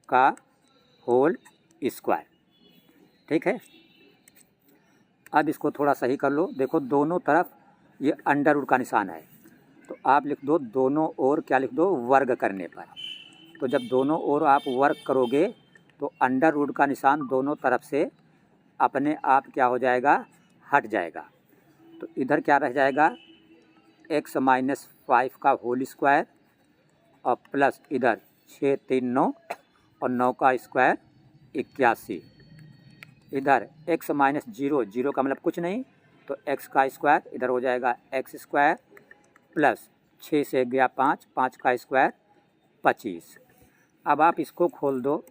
का होल स्क्वायर। ठीक है, अब इसको थोड़ा सही कर लो। देखो दोनों तरफ ये अंडर रूट का निशान है, तो आप लिख दो दोनों ओर क्या लिख दो वर्ग करने पर। तो जब दोनों ओर आप वर्ग करोगे तो अंडर रूट का निशान दोनों तरफ से अपने आप क्या हो जाएगा, हट जाएगा। तो इधर क्या रह जाएगा x माइनस 5 का होल स्क्वायर और प्लस इधर 6 3 9 और 9 का स्क्वायर 81। इधर x माइनस 0 का मतलब कुछ नहीं, तो x का स्क्वायर इधर हो जाएगा x स्क्वायर प्लस 6 से गया 5 का स्क्वायर 25। अब आप इसको खोल दो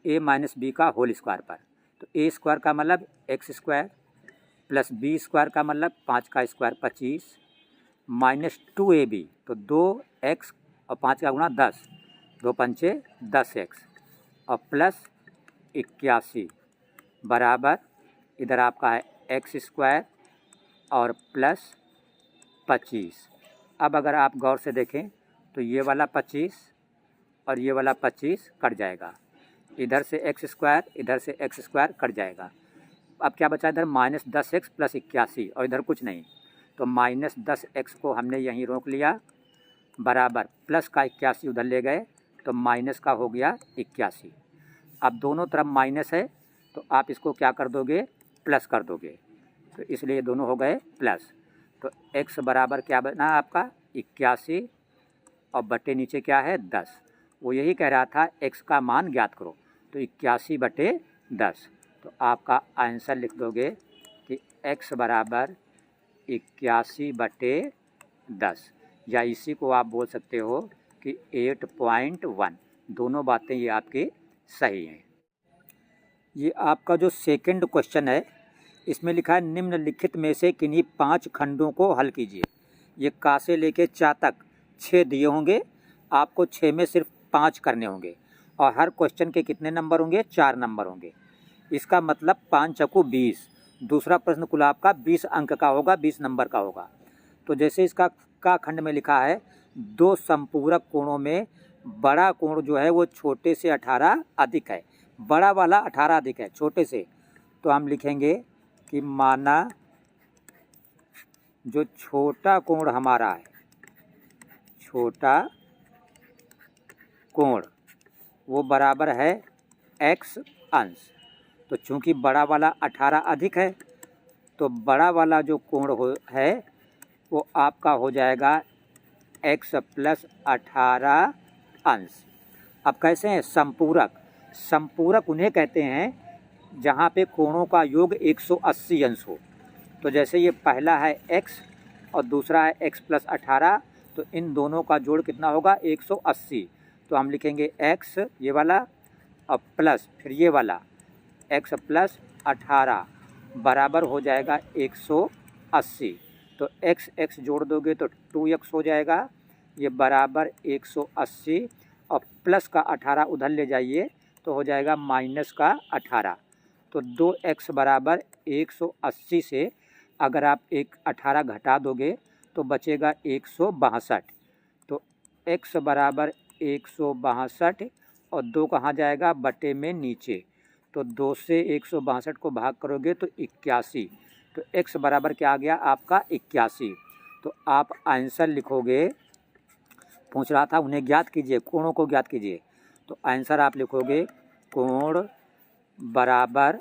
a माइनस बी का होल स्क्वायर पर। तो a स्क्वायर का मतलब x square plus b square का मतलब 5 का स्क्वायर 25 माइनस 2ab, तो 2x और 5 का गुणा 10, 2 पंचे 10x और प्लस 81 बराबर इधर आपका है x स्क्वायर और प्लस 25। अब अगर आप गौर से देखें तो ये वाला 25 और ये वाला 25 कट जाएगा, इधर से x स्क्वायर इधर से x स्क्वायर कट जाएगा। अब क्या बचा इधर माइनस 10x प्लस 81 और इधर कुछ नहीं, तो माइनस 10x को हमने यहीं रोक लिया बराबर प्लस का 81 उधर ले गए तो माइनस का हो गया 81। अब दोनों तरफ माइनस है तो आप इसको क्या कर दोगे, प्लस कर दोगे, तो इसलिए दोनों हो गए प्लस। तो x बराबर क्या बना आपका 81 और बटे नीचे क्या है 10। वो यही कह रहा था x का मान ज्ञात करो, तो 81 बटे 10। तो आपका आंसर लिख दोगे कि x बराबर 81 बटे 10, या इसी को आप बोल सकते हो कि 8.1। दोनों बातें ये आपकी सही हैं। ये आपका जो सेकंड क्वेश्चन है इसमें लिखा है निम्नलिखित में से किन्हीं 5 खंडों को हल कीजिए। ये का से लेके चा तक 6 दिए होंगे, आपको 6 में सिर्फ 5 करने होंगे और हर क्वेश्चन के कितने नंबर होंगे, 4 नंबर होंगे। इसका मतलब 5 चौको 20। दूसरा प्रश्न कुल आपका 20 अंक का होगा, 20 नंबर का होगा। तो जैसे इसका का खंड में लिखा है 2 संपूरक कोणों में बड़ा कोण जो है वो छोटे से 18 अधिक है, बड़ा वाला 18 अधिक है छोटे से। तो हम लिखेंगे कि माना जो छोटा कोण हमारा है, छोटा कोण वो बराबर है x अंश। तो चूंकि बड़ा वाला 18 अधिक है तो बड़ा वाला जो कोण है वो आपका हो जाएगा x प्लस 18 अंश। अब कैसे हैं संपूरक, संपूरक उन्हें कहते हैं जहाँ पे कोणों का योग 180 अंश हो। तो जैसे ये पहला है x और दूसरा है x प्लस 18, तो इन दोनों का जोड़ कितना होगा 180। तो हम लिखेंगे x ये वाला और प्लस फिर ये वाला x प्लस 18 बराबर हो जाएगा 180। तो x जोड़ दोगे तो 2x हो जाएगा, ये बराबर 180 और प्लस का 18 उधर ले जाइए तो हो जाएगा माइनस का 18। तो 2x बराबर 180 से अगर आप 18 घटा दोगे तो बचेगा 162। तो x बराबर 162 और 2 कहाँ जाएगा, बटे में नीचे, तो 2 से 162 को भाग करोगे तो 81, तो x बराबर क्या आ गया आपका 81। तो आप आंसर लिखोगे, पूछ रहा था उन्हें ज्ञात कीजिए, कोणों को ज्ञात कीजिए, तो आंसर आप लिखोगे कोण बराबर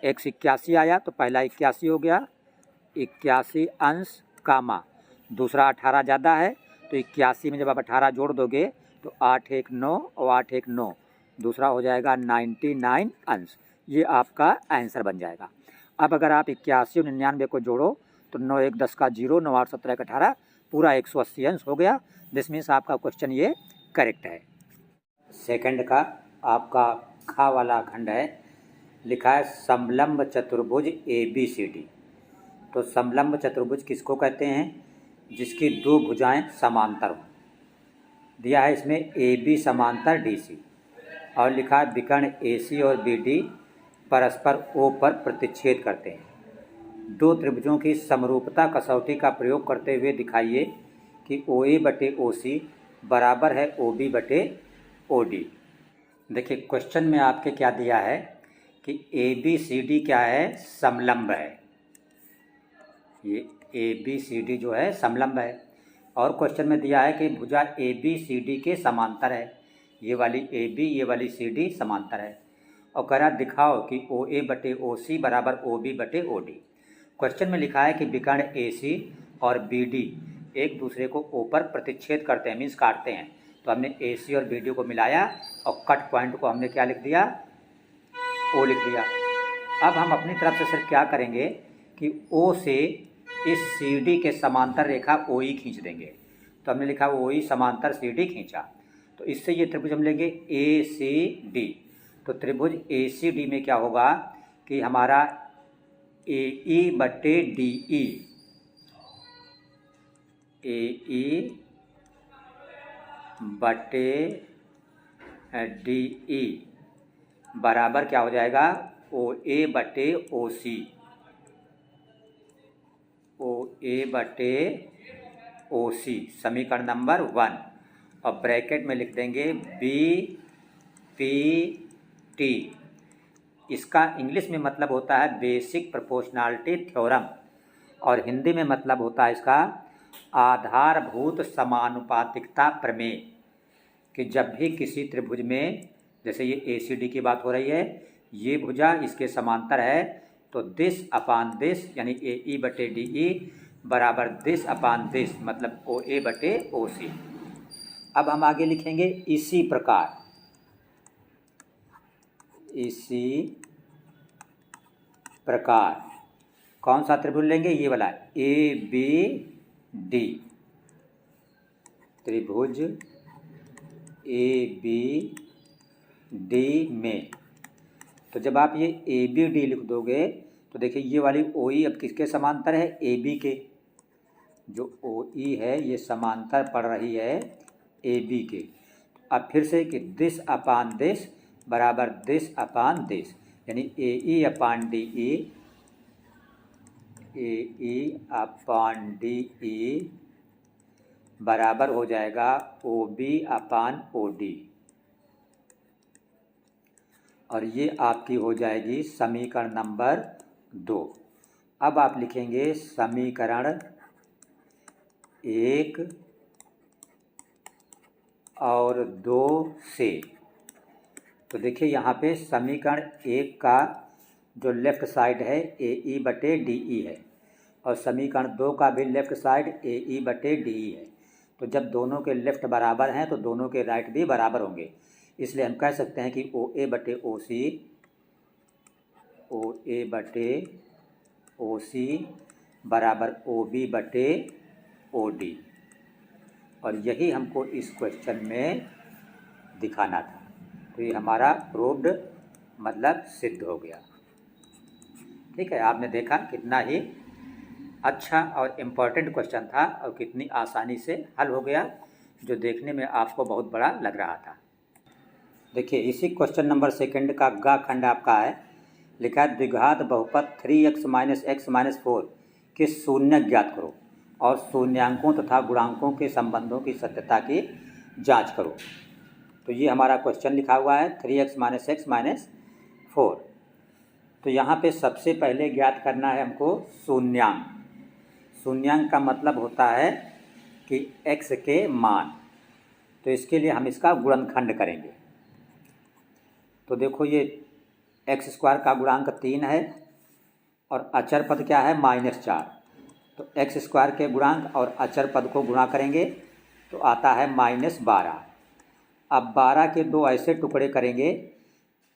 x 81 आया, तो पहला 81 हो गया, 81 अंश कामा, दूसरा 18 ज़्यादा है, तो 81 में जब आप 18 जोड़ दोगे तो 8 1 9 और 8 1 9, दूसरा हो जाएगा 99 अंश। ये आपका आंसर बन जाएगा। अब अगर आप 81 और 99 को जोड़ो तो 9 1 10 का 0, 9 8 17 का 18, पूरा 180 अंश हो गया। दिस मीन्स आपका क्वेश्चन ये करेक्ट है। सेकंड का आपका खा वाला खंड है, लिखा है समलंब चतुर्भुज ABCD। तो समलंब चतुर्भुज किसको कहते हैं, जिसकी दो भुजाएं समांतर हों। दिया है इसमें AB समांतर DC और लिखा है विकर्ण AC और BD परस्पर O पर प्रतिच्छेद करते हैं। दो त्रिभुजों की समरूपता कसौटी का प्रयोग करते हुए दिखाइए कि OA बटे OC बराबर है OB बटे OD। देखिए क्वेश्चन में आपके क्या दिया है कि ABCD क्या है, समलंब है। ये ABCD जो है समलंब है और क्वेश्चन में दिया है कि भुजा ABCD के समांतर है। ये वाली AB ये वाली CD समांतर है और कह रहा दिखाओ कि OA बटे OC बराबर OB बटे OD। क्वेश्चन में लिखा है कि विकर्ण AC और BD एक दूसरे को O पर प्रतिच्छेद करते हैं, मीन्स काटते हैं। तो हमने AC और BD को मिलाया और कट पॉइंट को हमने क्या लिख दिया, O लिख दिया। अब हम अपनी तरफ से सिर्फ क्या करेंगे कि O से इस CD के समांतर रेखा OE खींच देंगे। तो हमने लिखा OE समांतर CD खींचा, तो इससे ये त्रिभुज हम लेंगे ACD। तो त्रिभुज ACD में क्या होगा कि हमारा AE बटे DE, AE बटे DE बराबर क्या हो जाएगा, OA बटे OC, OA बटे OC, समीकरण नंबर 1। और ब्रैकेट में लिख देंगे BPT। इसका इंग्लिश में मतलब होता है बेसिक प्रोपोर्शनैलिटी थ्योरम और हिंदी में मतलब होता है इसका आधारभूत समानुपातिकता प्रमेय। कि जब भी किसी त्रिभुज में, जैसे ये ACD की बात हो रही है, ये भुजा इसके समांतर है, तो दिस अपान दिस यानी AE बटे DE बराबर दिस अपान दिस मतलब OA बटे OC। अब हम आगे लिखेंगे इसी प्रकार, इसी प्रकार कौन सा त्रिभुज लेंगे, ये वाला ABD, त्रिभुज ABD में। तो जब आप ये ABD लिख दोगे तो देखिए ये वाली OE अब किसके समांतर है, AB के। जो OE है ये समांतर पड़ रही है AB के। अब फिर से कि दिस अपान दिस बराबर दिस अपान दिस यानी AE अपान DE, AE अपान DE बराबर हो जाएगा OB अपान OD और ये आपकी हो जाएगी समीकरण नंबर 2। अब आप लिखेंगे समीकरण 1 और 2 से। तो देखिए यहाँ पे समीकरण 1 का जो लेफ़्ट साइड है AE बटे DE है और समीकरण 2 का भी लेफ़्ट साइड AE बटे DE है। तो जब दोनों के लेफ़्ट बराबर हैं तो दोनों के राइट भी बराबर होंगे, इसलिए हम कह सकते हैं कि OA बटे OC, OA बटे OC बराबर OB बटे OD और यही हमको इस क्वेश्चन में दिखाना था। तो ये हमारा प्रूव्ड मतलब सिद्ध हो गया। ठीक है, आपने देखा कितना ही अच्छा और इम्पॉर्टेंट क्वेश्चन था और कितनी आसानी से हल हो गया, जो देखने में आपको बहुत बड़ा लग रहा था। देखिए इसी क्वेश्चन नंबर 2 का ग खंड आपका है, लिखा है द्विघात बहुपद 3x - x - 4 के शून्य ज्ञात करो और शून्यांकों तथा गुणांकों के संबंधों की सत्यता की जांच करो। तो ये हमारा क्वेश्चन लिखा हुआ है 3x - x - 4। तो यहाँ पे सबसे पहले ज्ञात करना है हमको शून्यांक। शून्यांक का मतलब होता है कि x के मान। तो इसके लिए हम इसका गुणनखंड करेंगे। तो देखो ये x² का गुणांक 3 है और अचर पद क्या है -4। तो x² के गुणांक और अचर पद को गुणा करेंगे तो आता है -12। अब 12 के दो ऐसे टुकड़े करेंगे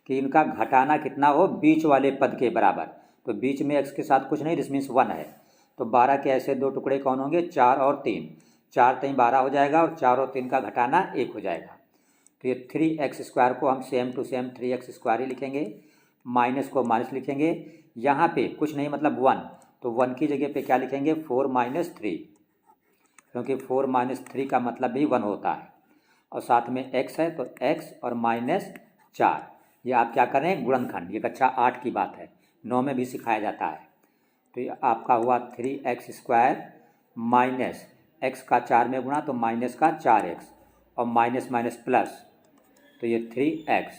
कि इनका घटाना कितना हो, बीच वाले पद के बराबर। तो बीच में x के साथ कुछ नहीं, दिस मीन्स 1 है। तो 12 के ऐसे दो टुकड़े कौन होंगे, 4 और 3। 4 3 12 हो जाएगा और 4 और 3 का घटाना 1 हो जाएगा। तो ये 3x² को हम सेम टू सेम 3x² ही लिखेंगे, माइनस को माइनस लिखेंगे। यहाँ पे कुछ नहीं मतलब 1, तो 1 की जगह पे क्या लिखेंगे 4 - 3, क्योंकि 4 - 3 का मतलब भी 1 होता है। और साथ में x है तो x और -4। ये आप क्या करें गुणनखंड। ये कक्षा 8 की बात है, 9 में भी सिखाया जाता है। तो ये आपका हुआ 3x² माइनस x का 4 में गुणा तो माइनस का 4x और माइनस माइनस प्लस, तो ये 3x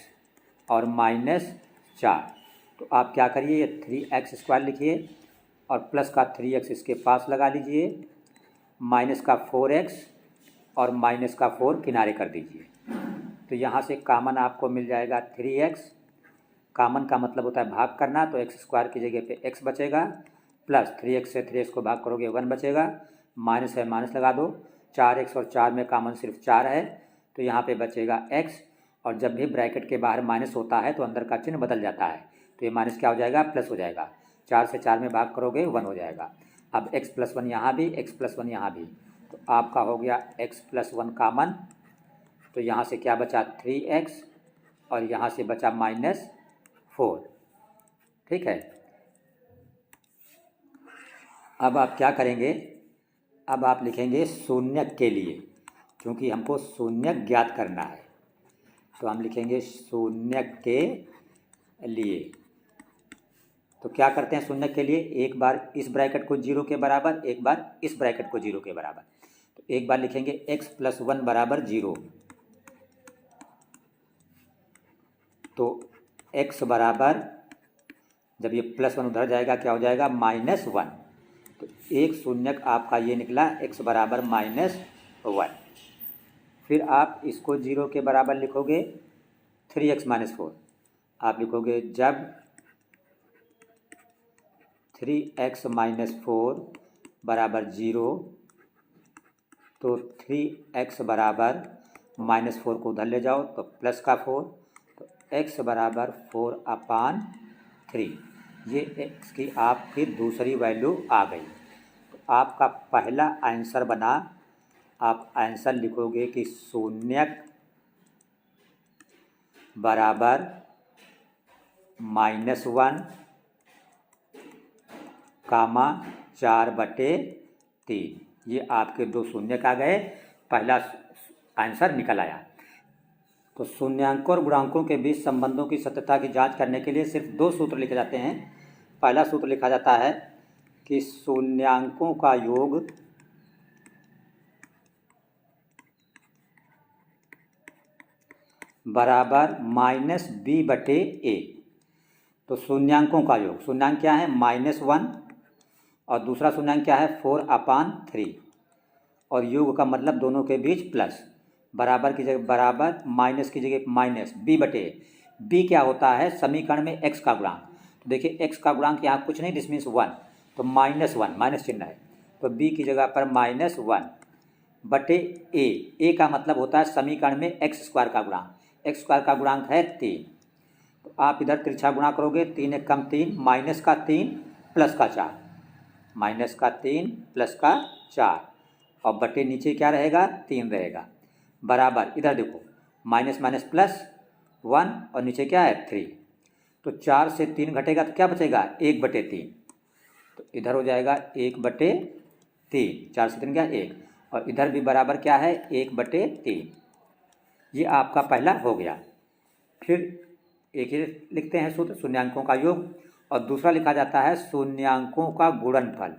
और -4। तो आप क्या करिए, ये 3x² लिखिए और प्लस का 3x इसके पास लगा लीजिए, माइनस का 4x और माइनस का 4 किनारे कर दीजिए। तो यहाँ से कामन आपको मिल जाएगा 3x। कामन का मतलब होता है भाग करना, तो x² की जगह पे x बचेगा, प्लस 3x से 3x को भाग करोगे 1 बचेगा, माइनस है माइनस लगा दो। 4x और 4 में कामन सिर्फ 4 है, तो यहाँ पे बचेगा x। और जब भी ब्रैकेट के बाहर माइनस होता है तो अंदर का चिन्ह बदल जाता है, तो ये माइनस क्या हो जाएगा, प्लस हो जाएगा। 4 से 4 में भाग करोगे 1 हो जाएगा। अब x + 1 यहाँ भी, x + 1 यहाँ भी, तो आपका हो गया x + 1 कामन। तो यहाँ से क्या बचा 3x और यहाँ से बचा -4। ठीक है। अब आप क्या करेंगे, अब आप लिखेंगे शून्यक के लिए, क्योंकि हमको शून्यक ज्ञात करना है। तो हम लिखेंगे शून्यक के लिए। तो क्या करते हैं शून्यक के लिए, एक बार इस ब्रैकेट को 0 के बराबर, एक बार इस ब्रैकेट को 0 के बराबर। तो एक बार लिखेंगे x + 1 = 0। तो x बराबर, जब ये +1 उधर जाएगा क्या हो जाएगा -1। तो एक शून्यक आपका ये निकला x बराबर -1। फिर आप इसको 0 के बराबर लिखोगे 3x - 4। आप लिखोगे जब 3x - 4 = 0, तो 3x बराबर -4 को उधर ले जाओ तो प्लस का 4, तो x बराबर 4/3। ये x की आपकी दूसरी वैल्यू आ गई। तो आपका पहला आंसर बना, आप आंसर लिखोगे कि शून्यक बराबर -1, 4/3। ये आपके दो शून्यक आ गए, पहला आंसर निकल आया। तो शून्यांकों और गुणांकों के बीच संबंधों की सत्यता की जांच करने के लिए सिर्फ 2 सूत्र लिखे जाते हैं। पहला सूत्र लिखा जाता है कि शून्यांकों का योग बराबर -b/a। तो शून्यांकों का योग, शून्यांक क्या है -1 और दूसरा शून्यांक क्या है 4/3, और योग का मतलब दोनों के बीच प्लस, बराबर की जगह बराबर, माइनस की जगह माइनस, b/a। b क्या होता है, समीकरण में x का गुणांक। तो देखिए x का गुणांक यहाँ कुछ नहीं, दिस मीन्स 1, तो -1 माइनस चिन्ह है, तो b की जगह पर -1/a। का मतलब होता है समीकरण में x² का गुणांक, x² का गुणांक है 3। तो आप इधर तिरछा गुणा करोगे, 3 × 3 माइनस का 3 प्लस का 4, माइनस का 3 प्लस का 4, और बटे नीचे क्या रहेगा 3 रहेगा, बराबर इधर देखो माइनस माइनस प्लस 1 और नीचे क्या है 3। तो 4 से 3 घटेगा तो क्या बचेगा 1/3। तो इधर हो जाएगा 1/3, 4 से 3 क्या 1, और इधर भी बराबर क्या है 1/3। ये आपका पहला हो गया। फिर एक ही लिखते हैं सूत्र, शून्यांकों का योग, और दूसरा लिखा जाता है शून्यांकों का गुणनफल।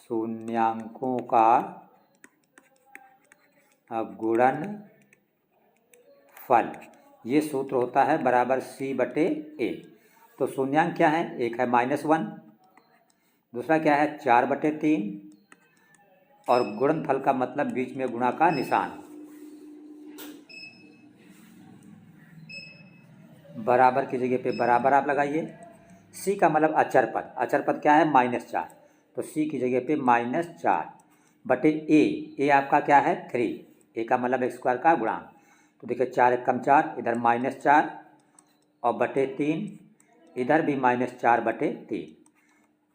शून्यांकों का गुणन फल, ये सूत्र होता है बराबर C/A। तो शून्यांक क्या है, एक है -1, दूसरा क्या है 4/3, और गुणनफल का मतलब बीच में गुणा का निशान, बराबर की जगह पे बराबर आप लगाइए। C का मतलब अचर पद, अचर पद क्या है -4, तो C की जगह पे -4/A। ए आपका क्या है 3, ए का मतलब x² का गुणांक, तो देखिए 4 × 1 = 4, इधर -4 और /3, इधर भी -4/3।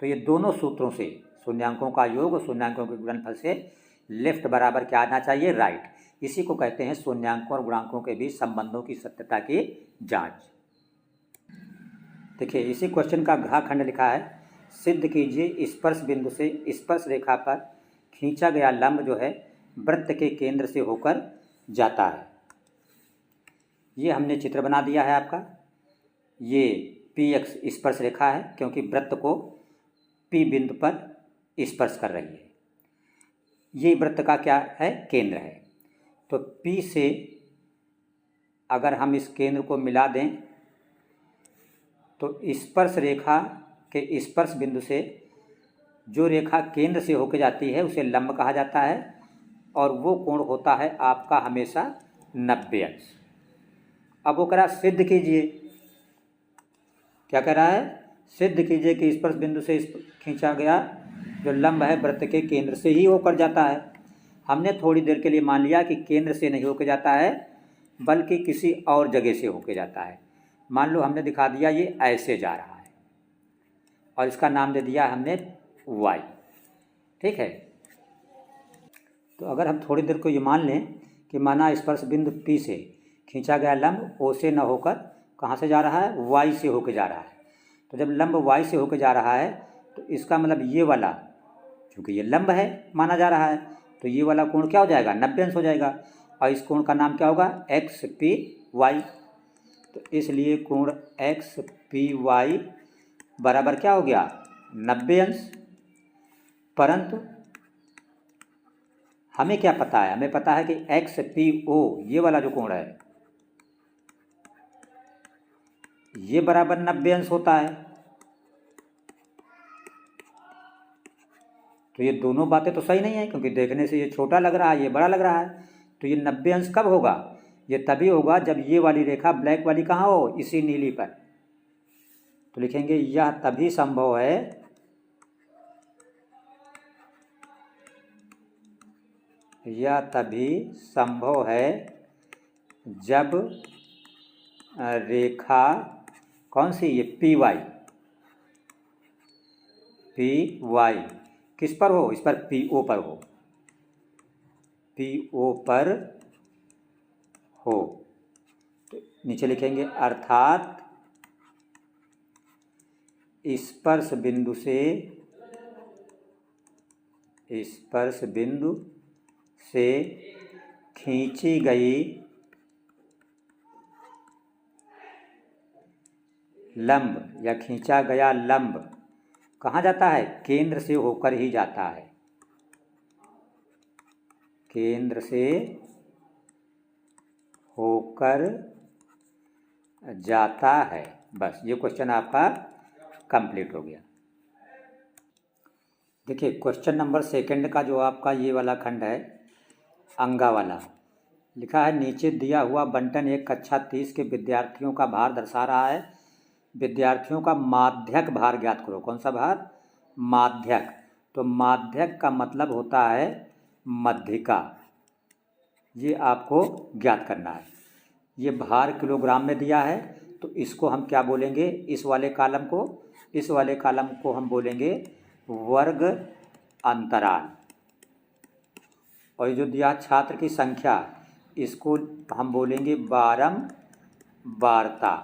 तो ये दोनों सूत्रों से शून्यांकों का योग और शून्यांकों के गुणनफल से लेफ्ट बराबर क्या आना चाहिए, राइट। इसी को कहते हैं शून्यांकों और गुणांकों के बीच संबंधों की सत्यता की जांच। देखिए इसी क्वेश्चन का घ खंड लिखा है, सिद्ध कीजिए स्पर्श बिंदु से स्पर्श रेखा पर खींचा गया लंब जो है वृत्त के केंद्र से होकर जाता है। ये हमने चित्र बना दिया है आपका, ये PX स्पर्श रेखा है क्योंकि वृत्त को P बिंदु पर स्पर्श कर रही है। ये वृत्त का क्या है, केंद्र है। तो P से अगर हम इस केंद्र को मिला दें तो स्पर्श रेखा के स्पर्श बिंदु से जो रेखा केंद्र से होकर जाती है उसे लंब कहा जाता है, और वो कोण होता है आपका हमेशा 90 अंश। अब वो कह रहा है सिद्ध कीजिए, क्या कह रहा है, सिद्ध कीजिए कि स्पर्श बिंदु से खींचा गया जो लंब है वृत्त के केंद्र से ही होकर जाता है। हमने थोड़ी देर के लिए मान लिया कि केंद्र से नहीं होकर जाता है बल्कि किसी और जगह से होकर जाता है। मान लो हमने दिखा दिया ये ऐसे जा रहा है और इसका नाम दे दिया हमने y, ठीक है। तो अगर हम थोड़ी देर को ये मान लें कि माना स्पर्श बिंदु P से खींचा गया लंब O से न होकर कहाँ से जा रहा है, y से होकर जा रहा है। तो जब लंब y से होकर जा रहा है तो इसका मतलब ये वाला, क्योंकि ये लंब है माना जा रहा है, तो ये वाला कोण क्या हो जाएगा, 90 अंश हो जाएगा, और इस कोण का नाम क्या होगा, XPY। तो इसलिए कोण XPY बराबर क्या हो गया, 90 अंश। परंतु हमें क्या पता है, हमें पता है कि XPO ये वाला जो कोण है ये बराबर 90 अंश होता है। तो ये दोनों बातें तो सही नहीं है, क्योंकि देखने से ये छोटा लग रहा है, ये बड़ा लग रहा है। तो ये 90 अंश कब होगा, ये तभी होगा जब ये वाली रेखा ब्लैक वाली कहाँ हो, इसी नीली पर। तो लिखेंगे यह तभी संभव है, यह तभी संभव है जब रेखा कौन सी, ये PY किस पर हो, इस पर PO पर हो, PO पर हो। तो नीचे लिखेंगे अर्थात स्पर्श बिंदु से खींची गई लंब या खींचा गया लंब कहाँ जाता है, केंद्र से होकर ही जाता है, केंद्र से होकर जाता है। बस ये क्वेश्चन आपका कंप्लीट हो गया। देखिए क्वेश्चन नंबर 2 का जो आपका ये वाला खंड है अंगा वाला, लिखा है नीचे दिया हुआ बंटन एक कक्षा 30 के विद्यार्थियों का भार दर्शा रहा है, विद्यार्थियों का माध्यक भार ज्ञात करो। कौन सा भार, माध्यक। तो माध्यक का मतलब होता है मध्यिका, ये आपको ज्ञात करना है। ये भार किलोग्राम में दिया है, तो इसको हम क्या बोलेंगे, इस वाले कॉलम को हम बोलेंगे वर्ग अंतराल। और ये जो दिया छात्र की संख्या, इसको हम बोलेंगे बारंबारता।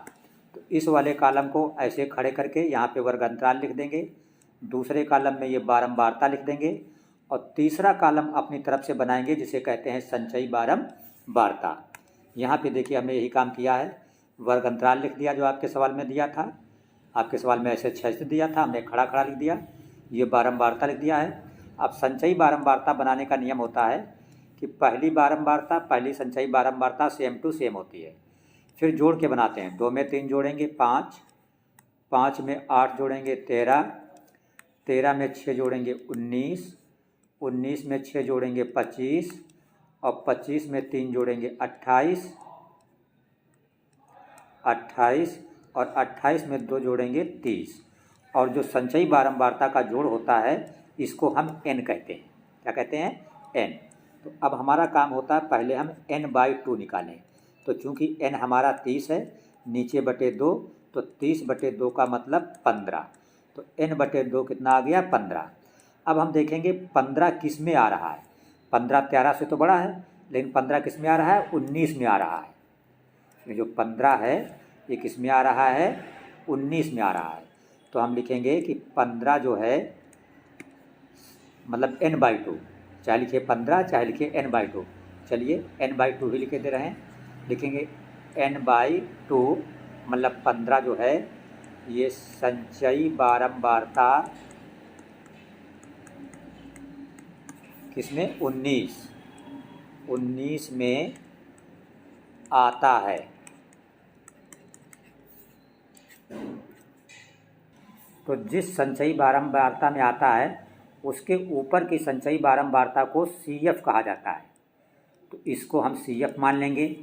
तो इस वाले कॉलम को ऐसे खड़े करके यहाँ पे वर्ग अंतराल लिख देंगे, दूसरे कॉलम में ये बारंबारता लिख देंगे, और तीसरा कॉलम अपनी तरफ से बनाएंगे जिसे कहते हैं संचयी बारंबारता। यहाँ पे देखिए हमने यही काम किया है, वर्ग अंतराल लिख दिया जो आपके सवाल में दिया था, आपके सवाल में ऐसे 6 से दिया था, हमने खड़ा खड़ा लिख दिया, ये बारंबारता लिख दिया है। अब संचयी बारंबारता बनाने का नियम होता है कि पहली संचयी बारंबारता सेम टू सेम होती है। फिर जोड़ के बनाते हैं, 2 में 3 जोड़ेंगे 5, 5 में 8 जोड़ेंगे 13, 13 में 6 जोड़ेंगे 19, 19 में 6 जोड़ेंगे 25 और 25 में 3 जोड़ेंगे 28, 28 और 28 में 2 जोड़ेंगे 30। और जो संचयी बारंबारता का जोड़ होता है इसको हम n कहते हैं। क्या कहते हैं? n। तो अब हमारा काम होता है पहले हम n/2 निकालें। तो चूंकि n हमारा 30 है, नीचे बटे 2, तो 30 बटे 2 का मतलब 15। तो n/2 कितना आ गया? 15। अब हम देखेंगे 15 किस में आ रहा है। 15 13 से तो बड़ा है, लेकिन 15 किस में आ रहा है? 19 में आ रहा है। ये जो 15 है ये किस में आ रहा है? 19 में आ रहा है। तो हम लिखेंगे कि 15 जो है मतलब n/2, चाहे लिखिए 15 चाहे लिखिए n/2। चलिए n/2 ही लिखे दे रहे हैं। लिखेंगे n/2 मतलब 15 जो है ये संचयी बारंबारता किसमें? 19 में आता है। तो जिस संचयी बारंबारता में आता है उसके ऊपर की संचयी बारंबारता को CF कहा जाता है। तो इसको हम CF मान लेंगे।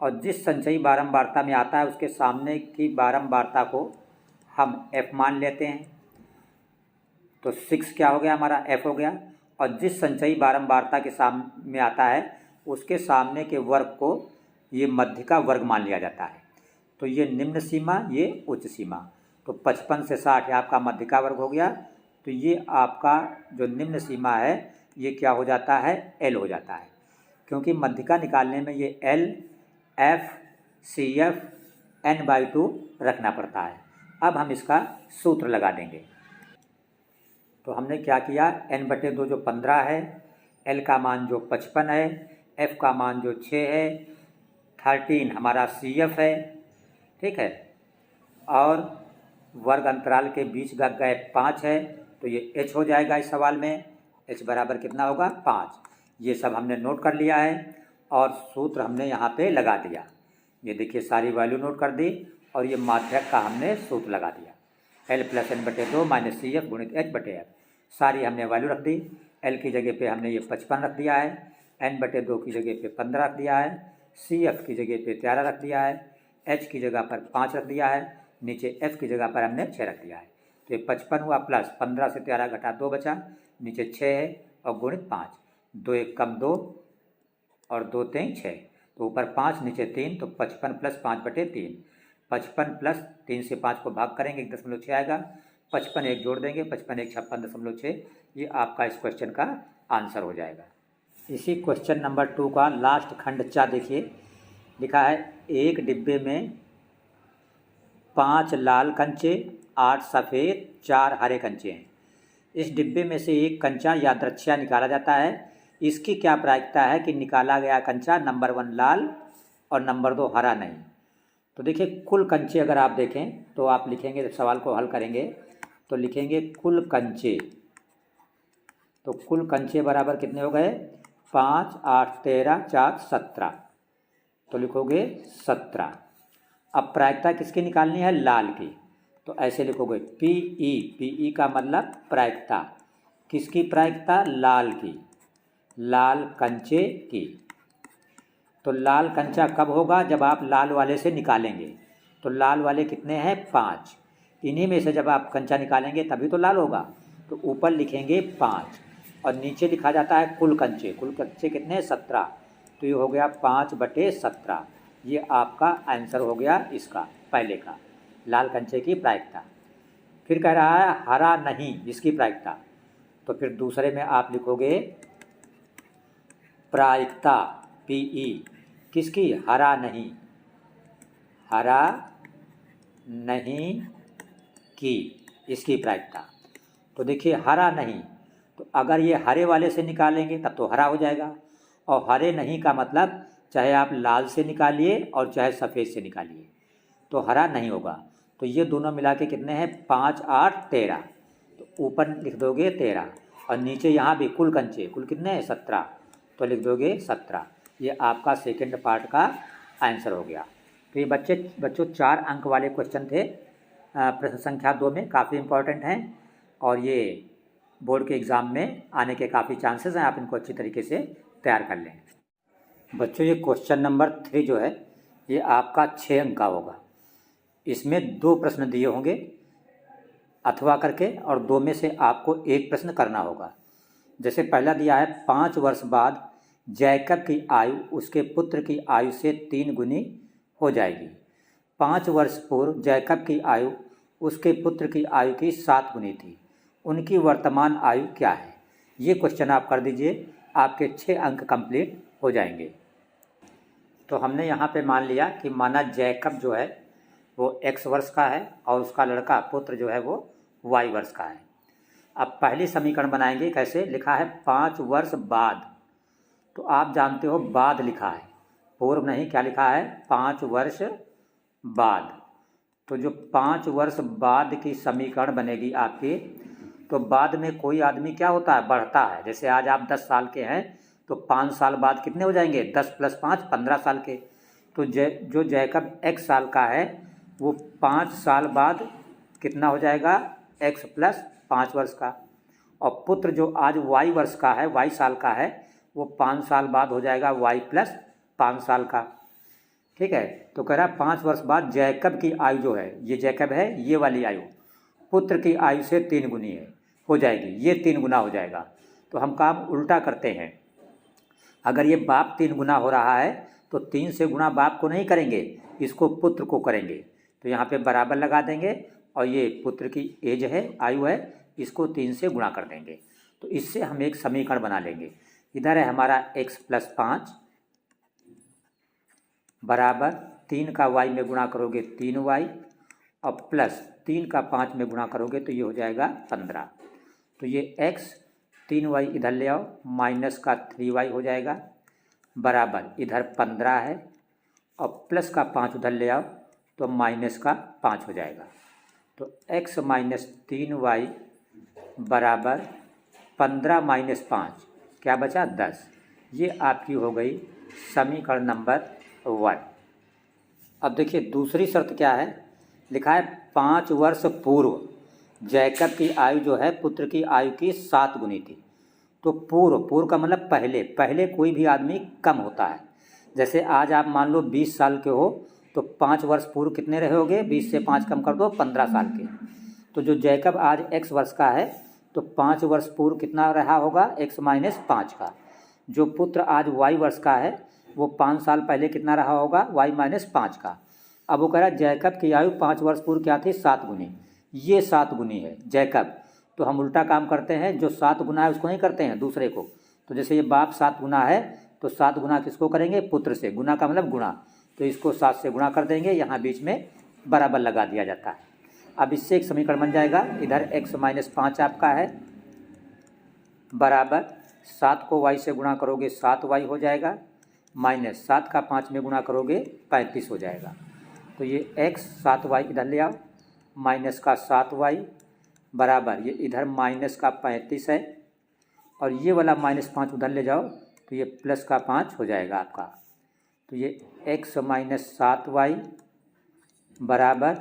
और जिस संचयी बारंबारता में आता है उसके सामने की बारंबारता को हम F मान लेते हैं। तो 6 क्या हो गया? हमारा F हो गया। और जिस संचयी बारंबारता के सामने आता है उसके सामने के वर्ग को ये मध्य का वर्ग मान लिया जाता है। तो ये निम्न सीमा, ये उच्च सीमा। तो 55 से 60 आपका मध्य का वर्ग हो गया। तो ये आपका जो निम्न सीमा है ये क्या हो जाता है? L हो जाता है। क्योंकि मध्य का निकालने में ये L, F, CF, n/2 रखना पड़ता है। अब हम इसका सूत्र लगा देंगे। तो हमने क्या किया? n/2 जो 15 है, L का मान जो 55 है, F का मान जो 6 है, 13 हमारा CF है, ठीक है। और वर्ग अंतराल के बीच का गैप 5 है, तो ये h हो जाएगा इस सवाल में। h बराबर कितना होगा? 5। ये सब हमने नोट कर लिया है और सूत्र हमने यहाँ पे लगा दिया। ये देखिए सारी वैल्यू नोट कर दी और ये माध्यक का हमने सूत्र लगा दिया। L + n/2 - CF × h/f। सारी हमने वैल्यू रख दी। L की जगह पे हमने ये 55 रख दिया है, n/2 की जगह पे 15 रख दिया है, CF की जगह पे 13 रख दिया है, h की जगह पर 5 रख दिया है, नीचे f की जगह पर हमने 6 रख दिया है। तो ये 55 हुआ प्लस 15 से 13 घटा 2 बचा, नीचे 6 है और गुणित 5, 2 1 कम 2 और 2 3 6, तो ऊपर 5 नीचे 3, तो 55 + 5/3। 55 + 3 से 5 को भाग करेंगे 1.6 आएगा। 55 एक जोड़ देंगे, 55 1 56.6। ये आपका इस क्वेश्चन का आंसर हो जाएगा। इसी क्वेश्चन नंबर 2 का लास्ट खंड चा देखिए, लिखा है एक डिब्बे में 5 लाल कंचे, 8 सफ़ेद, 4 हरे कंचे हैं। इस डिब्बे में से एक कंचा यादृच्छिया निकाला जाता है। इसकी क्या प्रायिकता है कि निकाला गया कंचा नंबर 1 लाल और नंबर 2 हरा नहीं। तो देखिए कुल कंचे अगर आप देखें तो आप लिखेंगे, सवाल को हल करेंगे तो लिखेंगे कुल कंचे। तो कुल कंचे बराबर कितने हो गए? 5 8 13 4 17। तो लिखोगे 17। अब प्रायिकता किसकी निकालनी है? लाल की। तो ऐसे लिखोगे PE का मतलब प्रायिकता। किसकी प्रायिकता? लाल की, लाल कंचे की। तो लाल कंचा कब होगा? जब आप लाल वाले से निकालेंगे। तो लाल वाले कितने हैं? 5। इन्हीं में से जब आप कंचा निकालेंगे तभी तो लाल होगा। तो ऊपर लिखेंगे 5 और नीचे लिखा जाता है कुल कंचे। कुल कंचे कितने हैं? 17। तो ये हो गया 5/17। ये आपका आंसर हो गया इसका पहले का, लाल कंचे की प्रायिकता। फिर कह रहा है हरा नहीं, इसकी प्रायिकता। तो फिर दूसरे में आप लिखोगे प्रायिकता PE किसकी? हरा नहीं, हरा नहीं की, इसकी प्रायिकता। तो देखिए हरा नहीं, तो अगर ये हरे वाले से निकालेंगे तब तो हरा हो जाएगा। और हरे नहीं का मतलब चाहे आप लाल से निकालिए और चाहे सफ़ेद से निकालिए तो हरा नहीं होगा। तो ये दोनों मिला के कितने हैं? 5 8 13। तो ऊपर लिख दोगे 13 और नीचे यहाँ भी कुल कंचे, कुल कितने हैं? 17। तो लिख दोगे 17। ये आपका सेकंड पार्ट का आंसर हो गया। तो ये बच्चों 4 अंक वाले क्वेश्चन थे प्रश्न संख्या 2 में, काफ़ी इम्पोर्टेंट हैं और ये बोर्ड के एग्ज़ाम में आने के काफ़ी चांसेस हैं। आप इनको अच्छी तरीके से तैयार कर लें। बच्चों ये क्वेश्चन नंबर 3 जो है ये आपका 6 अंक का होगा। इसमें 2 प्रश्न दिए होंगे अथवा करके और 2 में से आपको एक प्रश्न करना होगा। जैसे पहला दिया है 5 वर्ष बाद जैकब की आयु उसके पुत्र की आयु से 3 गुनी हो जाएगी। 5 वर्ष पूर्व जैकब की आयु उसके पुत्र की आयु की 7 गुनी थी। उनकी वर्तमान आयु क्या है? ये क्वेश्चन आप कर दीजिए, आपके 6 अंक कंप्लीट हो जाएंगे। तो हमने यहाँ पे मान लिया कि माना जैकब जो है वो x वर्ष का है और उसका लड़का पुत्र जो है वो y वर्ष का है। अब पहली समीकरण बनाएंगे। कैसे? लिखा है 5 वर्ष बाद, तो आप जानते हो बाद लिखा है, पूर्व नहीं। क्या लिखा है? 5 वर्ष बाद। तो जो 5 वर्ष बाद की समीकरण बनेगी आपकी, तो बाद में कोई आदमी क्या होता है? बढ़ता है। जैसे आज आप 10 साल के हैं तो 5 साल बाद कितने हो जाएंगे? 10 + 5 15 साल के। तो जो जैकब x साल का है वो 5 साल बाद कितना हो जाएगा? x + 5 वर्ष का। और पुत्र जो आज y वर्ष का है, y साल का है, वो 5 साल बाद हो जाएगा y + 5 साल का। ठीक है। तो कह रहा 5 वर्ष बाद जैकब की आयु जो है, ये जैकब है, ये वाली आयु पुत्र की आयु से 3 गुनी है हो जाएगी। ये 3 गुना हो जाएगा। तो हम काम उल्टा करते हैं। अगर ये बाप 3 गुना हो रहा है तो 3 से गुणा बाप को नहीं करेंगे, इसको पुत्र को करेंगे। तो यहाँ पे बराबर लगा देंगे और ये पुत्र की एज है, आयु है, इसको 3 से गुणा कर देंगे। तो इससे हम एक समीकरण बना लेंगे। इधर है हमारा x + 5 बराबर 3 का y में गुणा करोगे 3y और प्लस 3 का 5 में गुणा करोगे तो ये हो जाएगा 15। तो ये x 3y इधर ले आओ, माइनस का 3y हो जाएगा बराबर इधर 15 है और प्लस का 5 उधर ले आओ तो माइनस का 5 हो जाएगा। तो x - 3y बराबर 15 - 5 क्या बचा? 10। ये आपकी हो गई समीकरण नंबर 1। अब देखिए दूसरी शर्त क्या है? लिखा है 5 वर्ष पूर्व जैकब की आयु जो है पुत्र की आयु की 7 गुनी थी। तो पूर्व का मतलब पहले कोई भी आदमी कम होता है। जैसे आज आप मान लो 20 साल के हो तो 5 वर्ष पूर्व कितने रहे होगे? 20 से 5 कम कर दो, 15 साल के। तो जो जैकब आज x वर्ष का है तो 5 वर्ष पूर्व कितना रहा होगा? x - 5 का। जो पुत्र आज y वर्ष का है वो 5 साल पहले कितना रहा होगा? y - 5 का। अब वो कह रहा है जैकब की आयु 5 वर्ष पूर्व क्या थी? 7 गुनी। ये 7 गुनी है जैकब। तो हम उल्टा काम करते हैं, जो 7 गुना है उसको नहीं करते हैं, दूसरे को। तो जैसे ये बाप 7 गुना है तो 7 गुना किसको करेंगे? पुत्र से। गुना का मतलब गुणा, तो इसको 7 से गुणा कर देंगे, यहाँ बीच में बराबर लगा दिया जाता है। अब इससे एक समीकरण बन जाएगा। इधर x - 5 आपका है बराबर 7 को y से गुणा करोगे 7y हो जाएगा, माइनस 7 का 5 में गुणा करोगे 35 हो जाएगा। तो ये x 7y इधर ले आओ, माइनस का 7y बराबर ये इधर माइनस का 35 है और ये वाला -5 उधर ले जाओ तो ये प्लस का 5 हो जाएगा आपका। तो ये x - 7y बराबर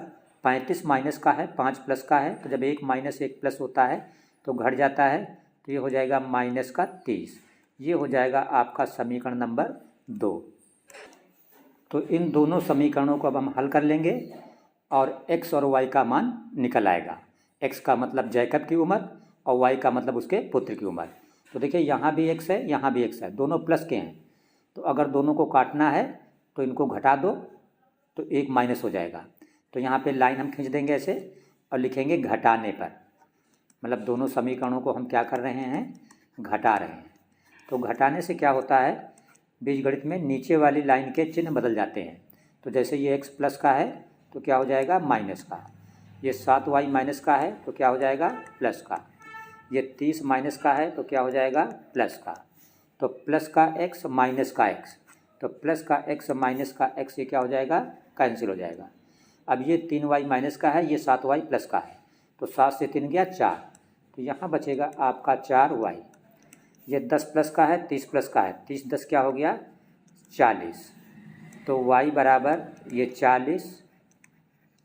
35 माइनस का है, 5 प्लस का है। तो जब 1 - 1 प्लस होता है तो घट जाता है, तो ये हो जाएगा -30। ये हो जाएगा आपका समीकरण नंबर 2। तो इन दोनों समीकरणों को अब हम हल कर लेंगे और x और y का मान निकल आएगा। x का मतलब जैकब की उम्र और y का मतलब उसके पुत्र की उम्र। तो देखिए यहाँ भी x है, यहाँ भी x है, दोनों प्लस के हैं। तो अगर दोनों को काटना है तो इनको घटा दो तो 1 माइनस हो जाएगा। तो यहाँ पे लाइन हम खींच देंगे ऐसे और लिखेंगे घटाने पर, मतलब दोनों समीकरणों को हम क्या कर रहे हैं? घटा रहे हैं। तो घटाने से क्या होता है? बीजगणित में नीचे वाली लाइन के चिन्ह बदल जाते हैं। तो जैसे ये x प्लस का है तो क्या हो जाएगा? माइनस का। ये 7y माइनस का है तो क्या हो जाएगा? प्लस का। ये 30 माइनस का है तो क्या हो जाएगा? प्लस का। तो प्लस का x माइनस का x, तो प्लस का x माइनस का x ये क्या हो जाएगा? कैंसिल हो जाएगा। अब ये 3y माइनस का है, ये 7y प्लस का है, तो 7 से 3 गया 4, तो यहाँ बचेगा आपका 4y। ये 10 प्लस का है, 30 प्लस का है, 30 10 क्या हो गया 40। तो y बराबर ये 40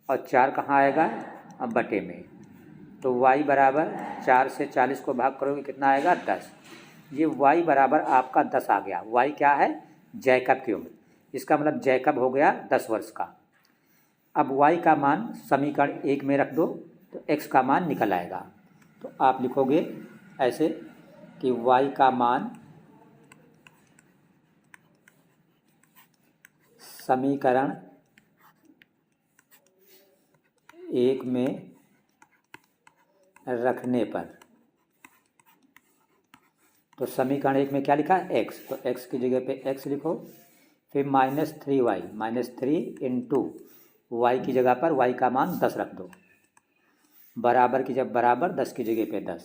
और 4 कहाँ आएगा अब बटे में, तो y बराबर 4 से 40 को भाग करोगे कितना आएगा 10। ये y बराबर आपका 10 आ गया। y क्या है जैकब की उम्र, इसका मतलब जैकब हो गया 10 वर्ष का। अब y का मान समीकरण 1 में रख दो तो x का मान निकल आएगा। तो आप लिखोगे ऐसे कि y का मान समीकरण 1 में रखने पर, तो समीकरण 1 में क्या लिखा है x, तो x की जगह पे x लिखो, फिर -3y, -3 इंटू वाई की जगह पर y का मान 10 रख दो, बराबर की जब बराबर 10 की जगह पे 10,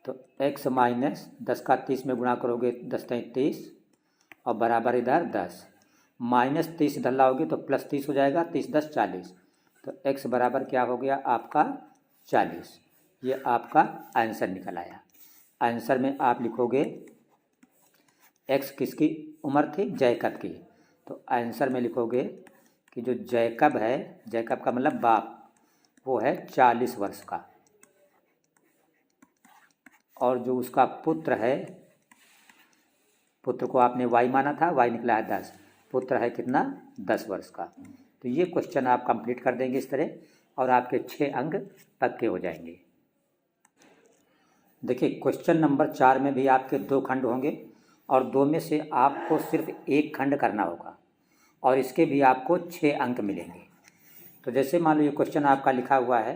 तो x माइनस 10 का 30 में गुणा करोगे 10 3 30 और बराबर इधर 10, -30 इधर लाओगे तो +30 हो जाएगा, 30 10 40, तो x बराबर क्या हो गया आपका 40। ये आपका आंसर निकल आया। आंसर में आप लिखोगे x किसकी उम्र थी जैकब की, तो आंसर में लिखोगे कि जो जैकब है, जैकब का मतलब बाप, वो है 40 वर्ष का, और जो उसका पुत्र है, पुत्र को आपने y माना था, y निकला है 10, पुत्र है कितना 10 वर्ष का। तो ये क्वेश्चन आप कंप्लीट कर देंगे इस तरह और आपके 6 अंक पक्के हो जाएंगे। देखिए क्वेश्चन नंबर 4 में भी आपके 2 खंड होंगे और 2 में से आपको सिर्फ 1 खंड करना होगा और इसके भी आपको 6 अंक मिलेंगे। तो जैसे मान लो ये क्वेश्चन आपका लिखा हुआ है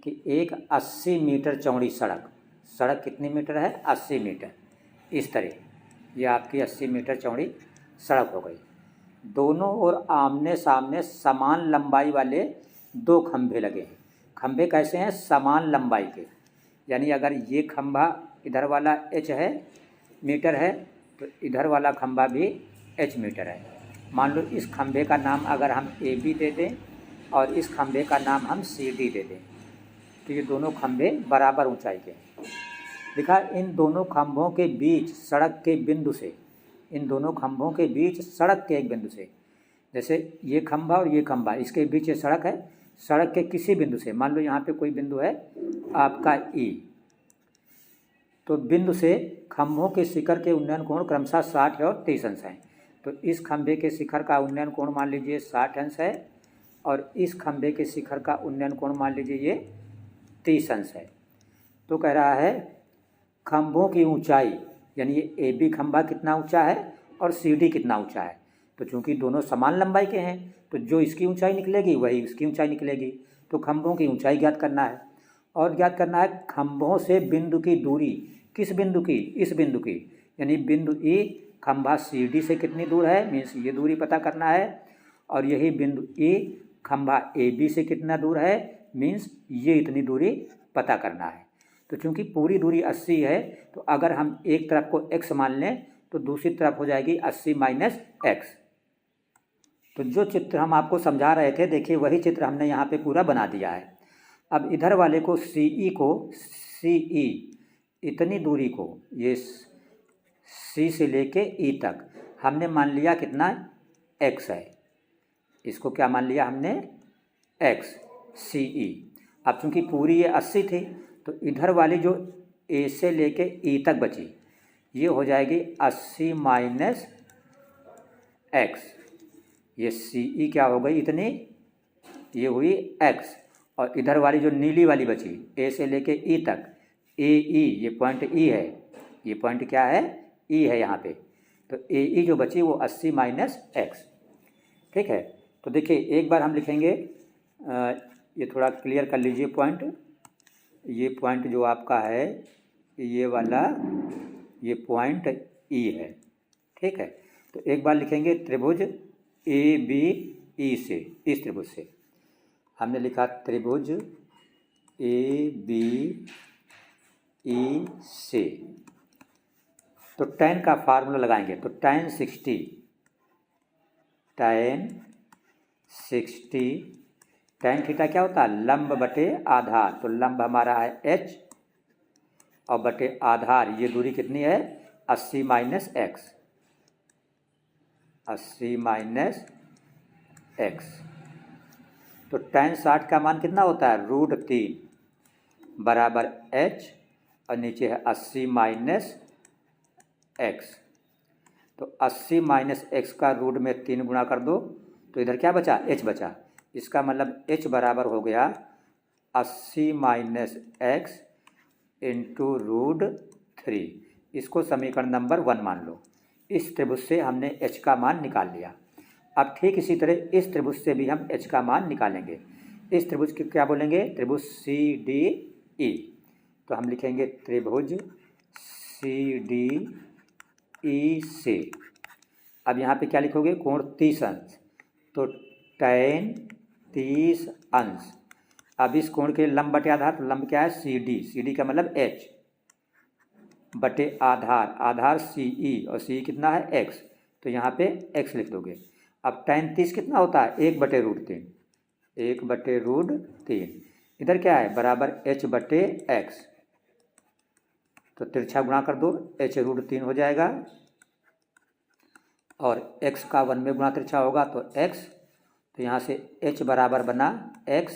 कि एक 80 मीटर चौड़ी सड़क, सड़क कितनी मीटर है 80 मीटर, इस तरह ये आपकी 80 मीटर चौड़ी सड़क हो गई। दोनों ओर आमने सामने समान लंबाई वाले 2 खंभे लगे हैं। खंभे कैसे हैं समान लंबाई के, यानी अगर ये खंभा इधर वाला h है मीटर है तो इधर वाला खंभा भी h मीटर है। मान लो इस खंभे का नाम अगर हम AB दे दें और इस खंभे का नाम हम CD दे दें, तो ये दोनों खंभे बराबर ऊंचाई के लिखा। इन दोनों खंभों के बीच सड़क के बिंदु से, इन दोनों खंभों के बीच सड़क के एक बिंदु से, जैसे ये खंभा और ये खंभा, इसके बीच ये सड़क है, सड़क के किसी बिंदु से, मान लो यहाँ पे कोई बिंदु है आपका E, तो बिंदु से खंभों के शिखर के उन्नयन कोण क्रमशः 60 और 30 अंश हैं। तो इस खंभे के शिखर का उन्नयन कोण मान लीजिए 60 अंश है और इस खंभे के शिखर का उन्नयन कोण मान लीजिए ये 30 अंश है। तो कह रहा है खंभों की ऊंचाई, यानी ये AB खंभा कितना ऊंचा है और CD कितना ऊंचा है। तो चूंकि दोनों समान लंबाई के हैं तो जो इसकी ऊंचाई निकलेगी वही उसकी ऊंचाई निकलेगी। तो खंभों की ऊंचाई ज्ञात करना है और ज्ञात करना है खंभों से बिंदु की दूरी, किस बिंदु की, इस बिंदु की, यानी बिंदु E खंभा CD से कितनी दूर है, मीन्स ये दूरी पता करना है, और यही बिंदु E खंभा AB से कितना दूर है, मीन्स ये इतनी दूरी पता करना है। तो चूंकि पूरी दूरी 80 है तो अगर हम एक तरफ को x मान लें तो दूसरी तरफ हो जाएगी 80 माइनस x। तो जो चित्र हम आपको समझा रहे थे देखिए वही चित्र हमने यहाँ पे पूरा बना दिया है। अब इधर वाले को CE इतनी दूरी को, ये C से लेके E तक हमने मान लिया कितना x है, इसको क्या मान लिया हमने x CE। अब चूंकि पूरी ये 80 थी तो इधर वाली जो A से लेके E तक बची ये हो जाएगी 80 माइनस x, ये CE क्या हो गई इतनी, ये हुई x, और इधर वाली जो नीली वाली बची A से लेके E तक AE, ये पॉइंट E है, ये पॉइंट क्या है E है यहाँ पे, तो AE जो बची वो 80 माइनस x। ठीक है, तो देखिए एक बार हम लिखेंगे, ये थोड़ा क्लियर कर लीजिए पॉइंट, ये पॉइंट जो आपका है ये वाला, ये पॉइंट E है। ठीक है, तो एक बार लिखेंगे त्रिभुज ABE से, इस त्रिभुज से हमने लिखा त्रिभुज ABE से, तो tan का फार्मूला लगाएंगे, तो tan 60 tan थीटा क्या होता है लंब बटे आधार, तो लंब हमारा है h और बटे आधार, ये दूरी कितनी है 80 माइनस एक्स, 80 माइनस एक्स। तो tan 60 का मान कितना होता है √3 बराबर h और नीचे है 80 माइनस एक्स। तो 80 माइनस एक्स का रूट में 3 गुणा कर दो तो इधर क्या बचा h बचा। इसका मतलब h बराबर हो गया 80 माइनस एक्स इंटू √3। इसको समीकरण नंबर 1 मान लो। इस त्रिभुज से हमने h का मान निकाल लिया। अब ठीक इसी तरह इस त्रिभुज से भी हम h का मान निकालेंगे। इस त्रिभुज के क्या बोलेंगे, त्रिभुज CDE। तो हम लिखेंगे त्रिभुज CDE से। अब यहाँ पे क्या लिखोगे, कोण 30 अंश, तो tan 30 अंश। अब इस कोण के लंब बटे आधार, तो लंब क्या है CD, CD का मतलब h बटे आधार, आधार CE और CE कितना है x, तो यहाँ पे x लिख दोगे। अब tan 30 कितना होता है 1 बटे √3, 1 बटे √3। इधर क्या है बराबर h बटे x, तो तिरछा गुणा कर दो, h √3 हो जाएगा और x का 1 में गुणा तिरछा होगा तो x, तो यहाँ से h बराबर बना x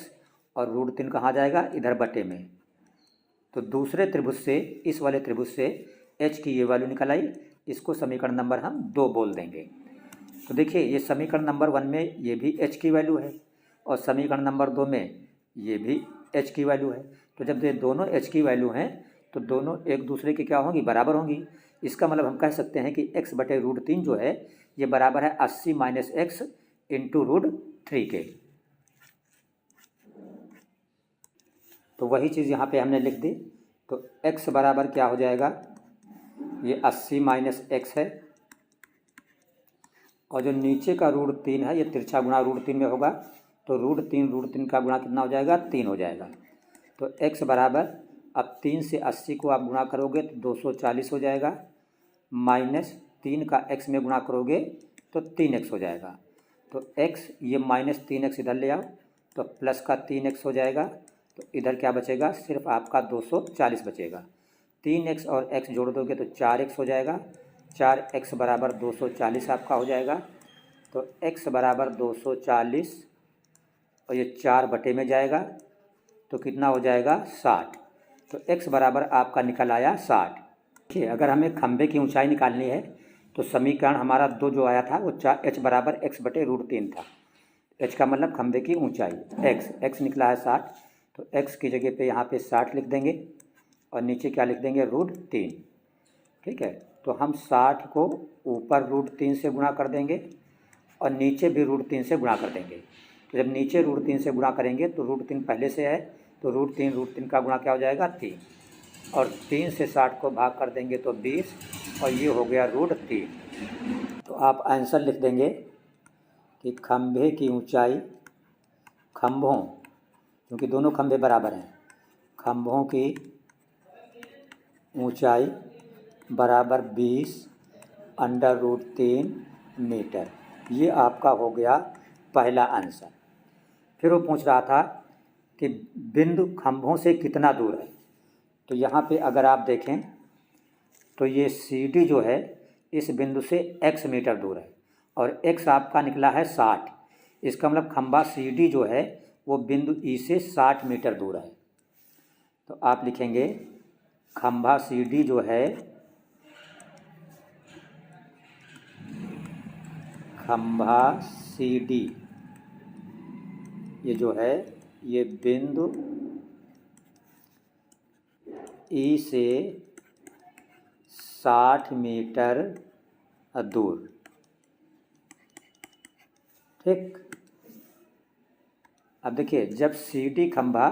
और √3 कहाँ जाएगा इधर बटे में। तो दूसरे त्रिभुज से, इस वाले त्रिभुज से h की ये वैल्यू निकल आई। इसको समीकरण नंबर हम 2 बोल देंगे। तो देखिए ये समीकरण नंबर 1 में ये भी h की वैल्यू है और समीकरण नंबर 2 में ये भी h की वैल्यू है। तो जब ये दोनों h की वैल्यू हैं तो दोनों एक दूसरे की क्या होंगी, बराबर होंगी। इसका मतलब हम कह सकते हैं कि x बटे √3 जो है ये बराबर है 80 माइनस एक्स इंटू √3 के। तो वही चीज़ यहाँ पे हमने लिख दी। तो x बराबर क्या हो जाएगा, ये 80 माइनस एक्स है और जो नीचे का √3 है ये तिरछा गुणा √3 में होगा, तो √3 का गुणा कितना हो जाएगा 3 हो जाएगा। तो x बराबर, अब 3 से 80 को आप गुणा करोगे तो 240 हो जाएगा, माइनस 3 का x में गुणा करोगे तो 3x हो जाएगा। तो x, ये माइनस 3x इधर ले आओ तो प्लस का 3x हो जाएगा। तो इधर क्या बचेगा, सिर्फ आपका 240 बचेगा। 3x और x जोड़ दोगे तो 4x हो जाएगा, 4x बराबर 240 आपका हो जाएगा। तो x बराबर 240 और ये 4 बटे में जाएगा तो कितना हो जाएगा 60। तो x बराबर आपका निकल आया 60। देखिए अगर हमें खंभे की ऊंचाई निकालनी है तो समीकरण हमारा 2 जो आया था वो h बराबर x बटे √3 था। h का मतलब खंभे की ऊंचाई, x निकला है 60। तो x की जगह पे यहाँ पे 60 लिख देंगे और नीचे क्या लिख देंगे √3। ठीक है, तो हम 60 को ऊपर √3 से गुणा कर देंगे और नीचे भी √3 से गुणा कर देंगे। तो जब नीचे √3 से गुणा करेंगे तो √3 पहले से है, तो √3 का गुणा क्या हो जाएगा 3, और 3 से 60 को भाग कर देंगे तो 20 और ये हो गया √3। तो आप आंसर लिख देंगे कि खंभे की ऊंचाई, खंभों, क्योंकि दोनों खंभे बराबर हैं, खंभों की ऊंचाई बराबर 20 √3 मीटर। ये आपका हो गया पहला आंसर। फिर वो पूछ रहा था कि बिंदु खंभों से कितना दूर है। तो यहाँ पे अगर आप देखें तो ये CD जो है इस बिंदु से x मीटर दूर है और x आपका निकला है 60। इसका मतलब खंभा CD जो है वो बिंदु E से 60 मीटर दूर है। तो आप लिखेंगे खंभा CD जो है, खंभा CD ये जो है ये बिंदु E से 60 मीटर दूर। ठीक, अब देखिए जब CD खंभा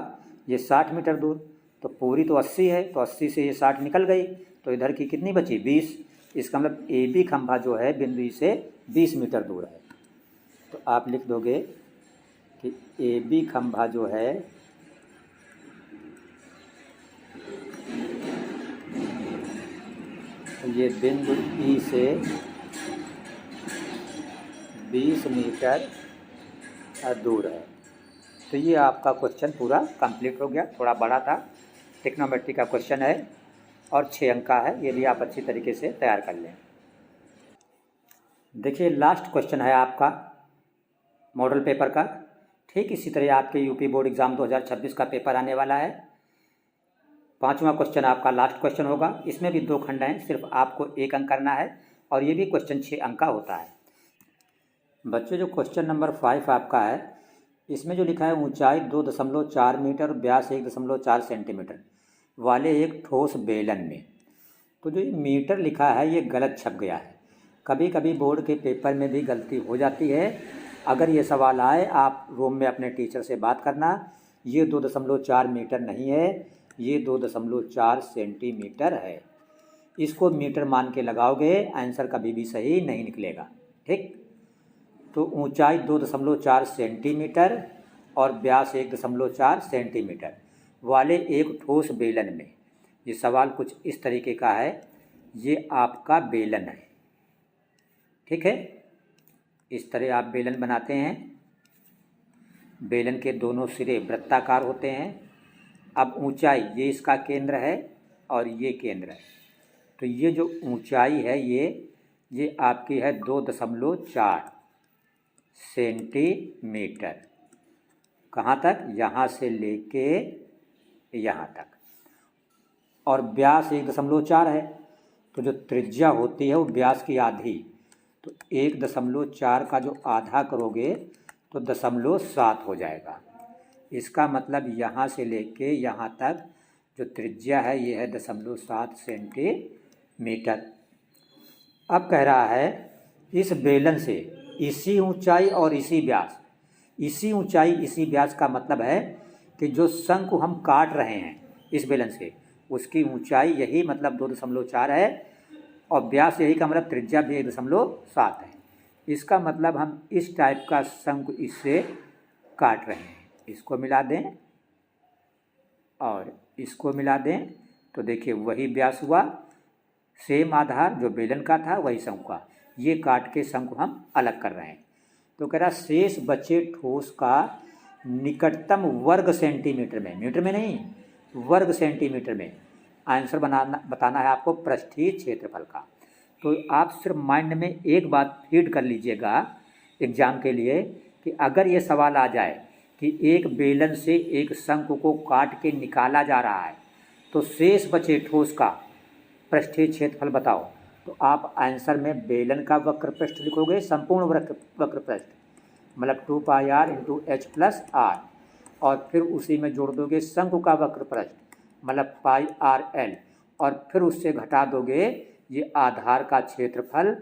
ये 60 मीटर दूर, तो पूरी तो 80 है, तो 80 से ये 60 निकल गई, तो इधर की कितनी बची 20। इसका मतलब AB खंभा जो है बिंदु E से 20 मीटर दूर है। तो आप लिख दोगे कि AB खंभा जो है ये बिंदु E से 20 मीटर दूर है। तो ये आपका क्वेश्चन पूरा कंप्लीट हो गया। थोड़ा बड़ा था, ट्रिग्नोमेट्री का क्वेश्चन है। और 6 अंक का है, ये भी आप अच्छी तरीके से तैयार कर लें। देखिए लास्ट क्वेश्चन है आपका मॉडल पेपर का। ठीक इसी तरह आपके यूपी बोर्ड एग्ज़ाम 2026 का पेपर आने वाला है। 5वां क्वेश्चन आपका लास्ट क्वेश्चन होगा। इसमें भी 2 खंड हैं, सिर्फ आपको 1 अंक करना है और ये भी क्वेश्चन 6 अंक का होता है। बच्चों जो क्वेश्चन नंबर 5 आपका है, इसमें जो लिखा है ऊंचाई 2.4 मीटर और व्यास 1.4 सेंटीमीटर वाले एक ठोस बेलन में, तो जो ये मीटर लिखा है ये गलत छप गया है। कभी कभी बोर्ड के पेपर में भी गलती हो जाती है। अगर ये सवाल आए आप रूम में अपने टीचर से बात करना। ये 2.4 मीटर नहीं है, ये 2.4 सेंटीमीटर है। इसको मीटर मान के लगाओगे आंसर कभी भी सही नहीं निकलेगा। ठीक, तो ऊंचाई 2.4 सेंटीमीटर और व्यास 1.4 सेंटीमीटर वाले एक ठोस बेलन में, ये सवाल कुछ इस तरीके का है। ये आपका बेलन है, ठीक है। इस तरह आप बेलन बनाते हैं। बेलन के दोनों सिरे वृत्ताकार होते हैं। अब ऊंचाई, ये इसका केंद्र है और ये केंद्र है, तो ये जो ऊंचाई है ये आपकी है 2.4 सेंटीमीटर। कहाँ तक? यहाँ से लेके यहाँ तक। और व्यास 1.4 है, तो जो त्रिज्या होती है वो व्यास की आधी, तो 1.4 का जो आधा करोगे तो 0.7 हो जाएगा। इसका मतलब यहाँ से लेके यहाँ तक जो त्रिज्या है ये है 0.7 सेंटीमीटर। अब कह रहा है इस बेलन से इसी ऊंचाई और इसी व्यास, इसी ऊंचाई इसी व्यास का मतलब है कि जो शंकु हम काट रहे हैं इस बेलन से, उसकी ऊंचाई यही मतलब 2.4 है और व्यास यही का मतलब त्रिज्या भी 1.7 है। इसका मतलब हम इस टाइप का शंकु इससे काट रहे हैं। इसको मिला दें और इसको मिला दें तो देखिए वही व्यास हुआ, सेम आधार जो बेलन का था वही शंकु का। ये काट के शंकु हम अलग कर रहे हैं। तो कह रहा शेष बचे ठोस का निकटतम वर्ग सेंटीमीटर में, मीटर में नहीं, वर्ग सेंटीमीटर में आंसर बताना है आपको पृष्ठीय क्षेत्रफल का। तो आप सिर्फ माइंड में एक बात फीड कर लीजिएगा एग्जाम के लिए कि अगर ये सवाल आ जाए कि एक बेलन से एक शंकु को काट के निकाला जा रहा है तो शेष बचे ठोस का पृष्ठीय क्षेत्रफल बताओ, तो आप आंसर में बेलन का वक्र पृष्ठ लिखोगे, संपूर्ण वक्र पृष्ठ मतलब 2πr × h+r, और फिर उसी में जोड़ दोगे शंकु का वक्र पृष्ठ मतलब πrl, और फिर उससे घटा दोगे ये आधार का क्षेत्रफल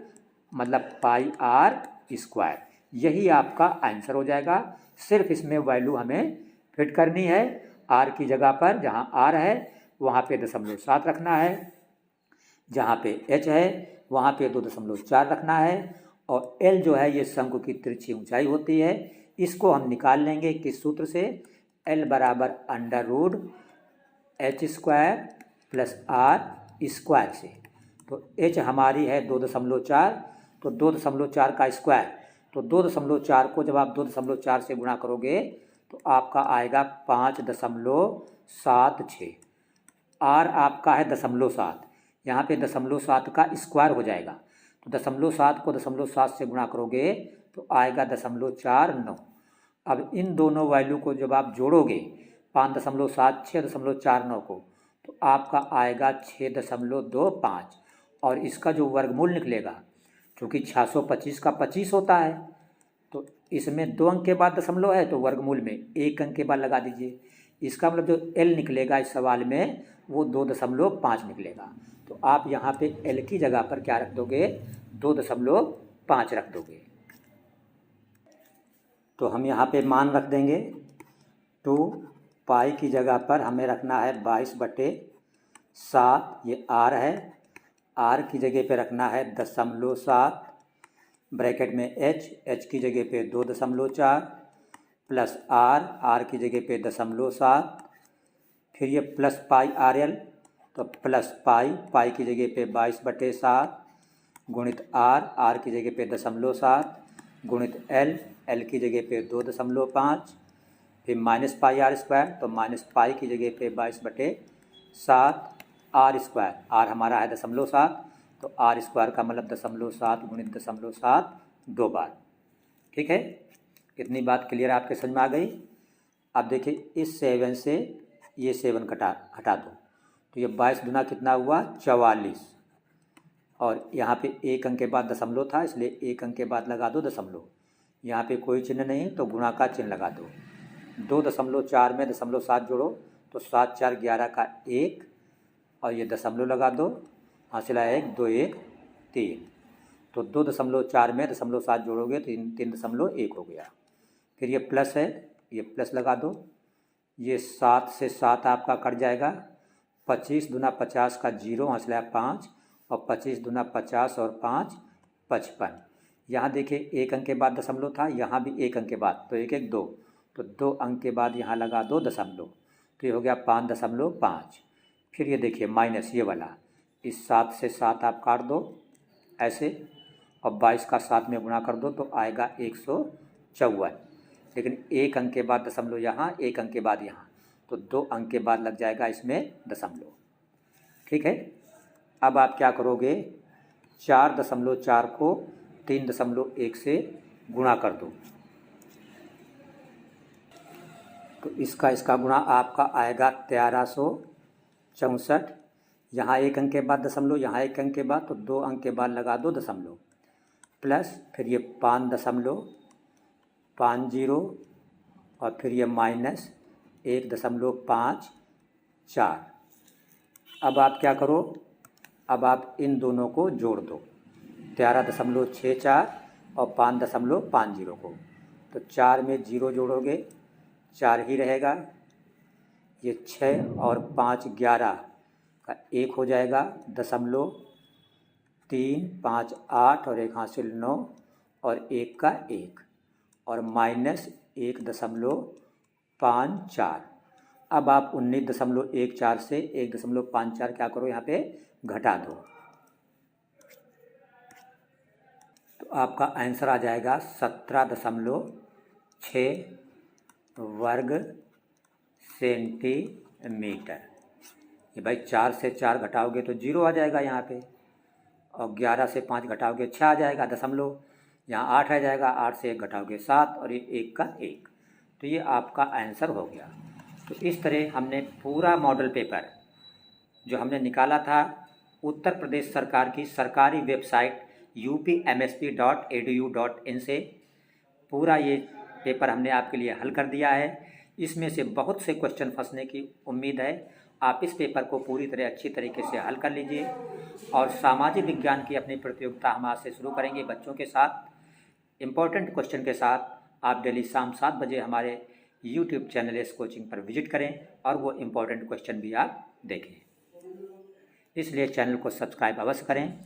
मतलब πr²। यही आपका आंसर हो जाएगा। सिर्फ इसमें वैल्यू हमें फिट करनी है। r की जगह पर जहाँ r है वहाँ पे 0.7 रखना है, जहाँ पे h है वहाँ पे 2.4 रखना है, और l जो है ये शंकु की तिरछी ऊंचाई होती है। इसको हम निकाल लेंगे किस सूत्र से? l बराबर √h² + r² से। तो h हमारी है 2.4, तो 2.4 का स्क्वायर, तो 2.4 को जब आप 2.4 से गुणा करोगे तो आपका आएगा 5.76। r आपका है 0.7, यहाँ पे 0.7 का स्क्वायर हो जाएगा, तो 0.7 को 0.7 से गुणा करोगे तो आएगा 0.49। अब इन दोनों वैल्यू को जब आप जोड़ोगे 5.7 6.49 को, तो आपका आएगा 6.25, और इसका जो वर्गमूल निकलेगा, क्योंकि 625 का 25 होता है, तो इसमें 2 अंक के बाद दशमलव है तो वर्गमूल में 1 अंक के बाद लगा दीजिए। इसका मतलब जो l निकलेगा इस सवाल में वो 2.5 निकलेगा। तो आप यहाँ पे l की जगह पर क्या रख दोगे? 2.5 रख दोगे। तो हम यहाँ पे मान रख देंगे 2 पाई की जगह पर हमें रखना है 22/7, ये r है। r की जगह पे रखना है 0.7, ब्रैकेट में h की जगह पे 2.4 प्लस r की जगह पे 0.7, फिर ये प्लस πrl, तो प्लस पाई की जगह पे 22/7 गुणित r की जगह पे 0.7 गुणित l की जगह पे 2.5, फिर -πr², तो माइनस पाई की जगह पे 22/7 आर स्क्वायर, आर हमारा है 0.7, तो आर स्क्वायर का मतलब 0.7 गुणित 0.7 2 बार। ठीक है, इतनी बात क्लियर आपके समझ में आ गई। अब देखिए इस 7 से ये 7 हटा दो, तो ये 22 दुना कितना हुआ 44, और यहाँ पे एक अंक के बाद दशमलव था, इसलिए एक अंक के बाद लगा दो दशमलव। यहाँ पे कोई चिन्ह नहीं तो गुणा का चिन्ह लगा दो। 2.4 में 0.7 जोड़ो तो 7 4 11 का 1, और ये दशमलव लगा दो, हासिल आया 1 2 1 3। तो 2.4 में 0.7 जोड़ोगे तो 3.1 हो गया। फिर ये प्लस है, ये प्लस लगा दो, ये 7 से 7 आपका कट जाएगा, 25 दुना 50 का 0, हासिल आया 5, और 25 दुना 50 और 5 55। यहाँ देखिए एक अंक के बाद दशमलव था, यहाँ भी एक अंक के बाद, तो 1 1 2, तो 2 अंक के बाद यहाँ लगा दो दशमलव, तो ये हो गया 5.5। फिर ये देखिए माइनस ये वाला, इस 7 से 7 आप काट दो ऐसे, और 22 का 7 में गुणा कर दो तो आएगा 154। लेकिन एक अंक के बाद दशमलव यहाँ, एक अंक के बाद यहाँ, तो 2 अंक के बाद लग जाएगा इसमें दशमलव। ठीक है, अब आप क्या करोगे, 4.4 को 3.1 से गुणा कर दो, तो इसका गुणा आपका आएगा 1364। यहाँ एक अंक के बाद दशमलव, यहाँ एक अंक के बाद, तो 2 अंक के बाद लगा दो दशमलव, प्लस फिर ये 5.50, और फिर ये माइनस 1.54। अब आप क्या करो, अब आप इन दोनों को जोड़ दो, 13.64 और 5.50 को, तो 4 में 0 जोड़ोगे 4 ही रहेगा, ये 6 और 5 11 का 1 हो जाएगा, 0.3 5 8 और 1 हासिल 9 और 1 का 1, और माइनस 1.54। अब आप 19.14 से 1.54 क्या करो यहाँ पे घटा दो, तो आपका आंसर आ जाएगा 17.6 वर्ग सेंटीमीटर। ये भाई 4 से 4 घटाओगे तो 0 आ जाएगा यहाँ पे, और 11 से 5 घटाओगे 6 आ जाएगा दशमलव, यहाँ 8 आ जाएगा, 8 से 1 घटाओगे 7, और ये 1 का 1, तो ये आपका आंसर हो गया। तो इस तरह हमने पूरा मॉडल पेपर जो हमने निकाला था उत्तर प्रदेश सरकार की सरकारी वेबसाइट upmsp.edu.in से पूरा ये पेपर हमने आपके लिए हल कर दिया है। इसमें से बहुत से क्वेश्चन फंसने की उम्मीद है। आप इस पेपर को पूरी तरह अच्छी तरीके से हल कर लीजिए, और सामाजिक विज्ञान की अपनी प्रतियोगिता हम आज से शुरू करेंगे बच्चों के साथ इम्पोर्टेंट क्वेश्चन के साथ। आप डेली शाम 7 बजे हमारे YouTube चैनल एस कोचिंग पर विजिट करें और वो इम्पोर्टेंट क्वेश्चन भी आप देखें। इसलिए चैनल को सब्सक्राइब अवश्य करें।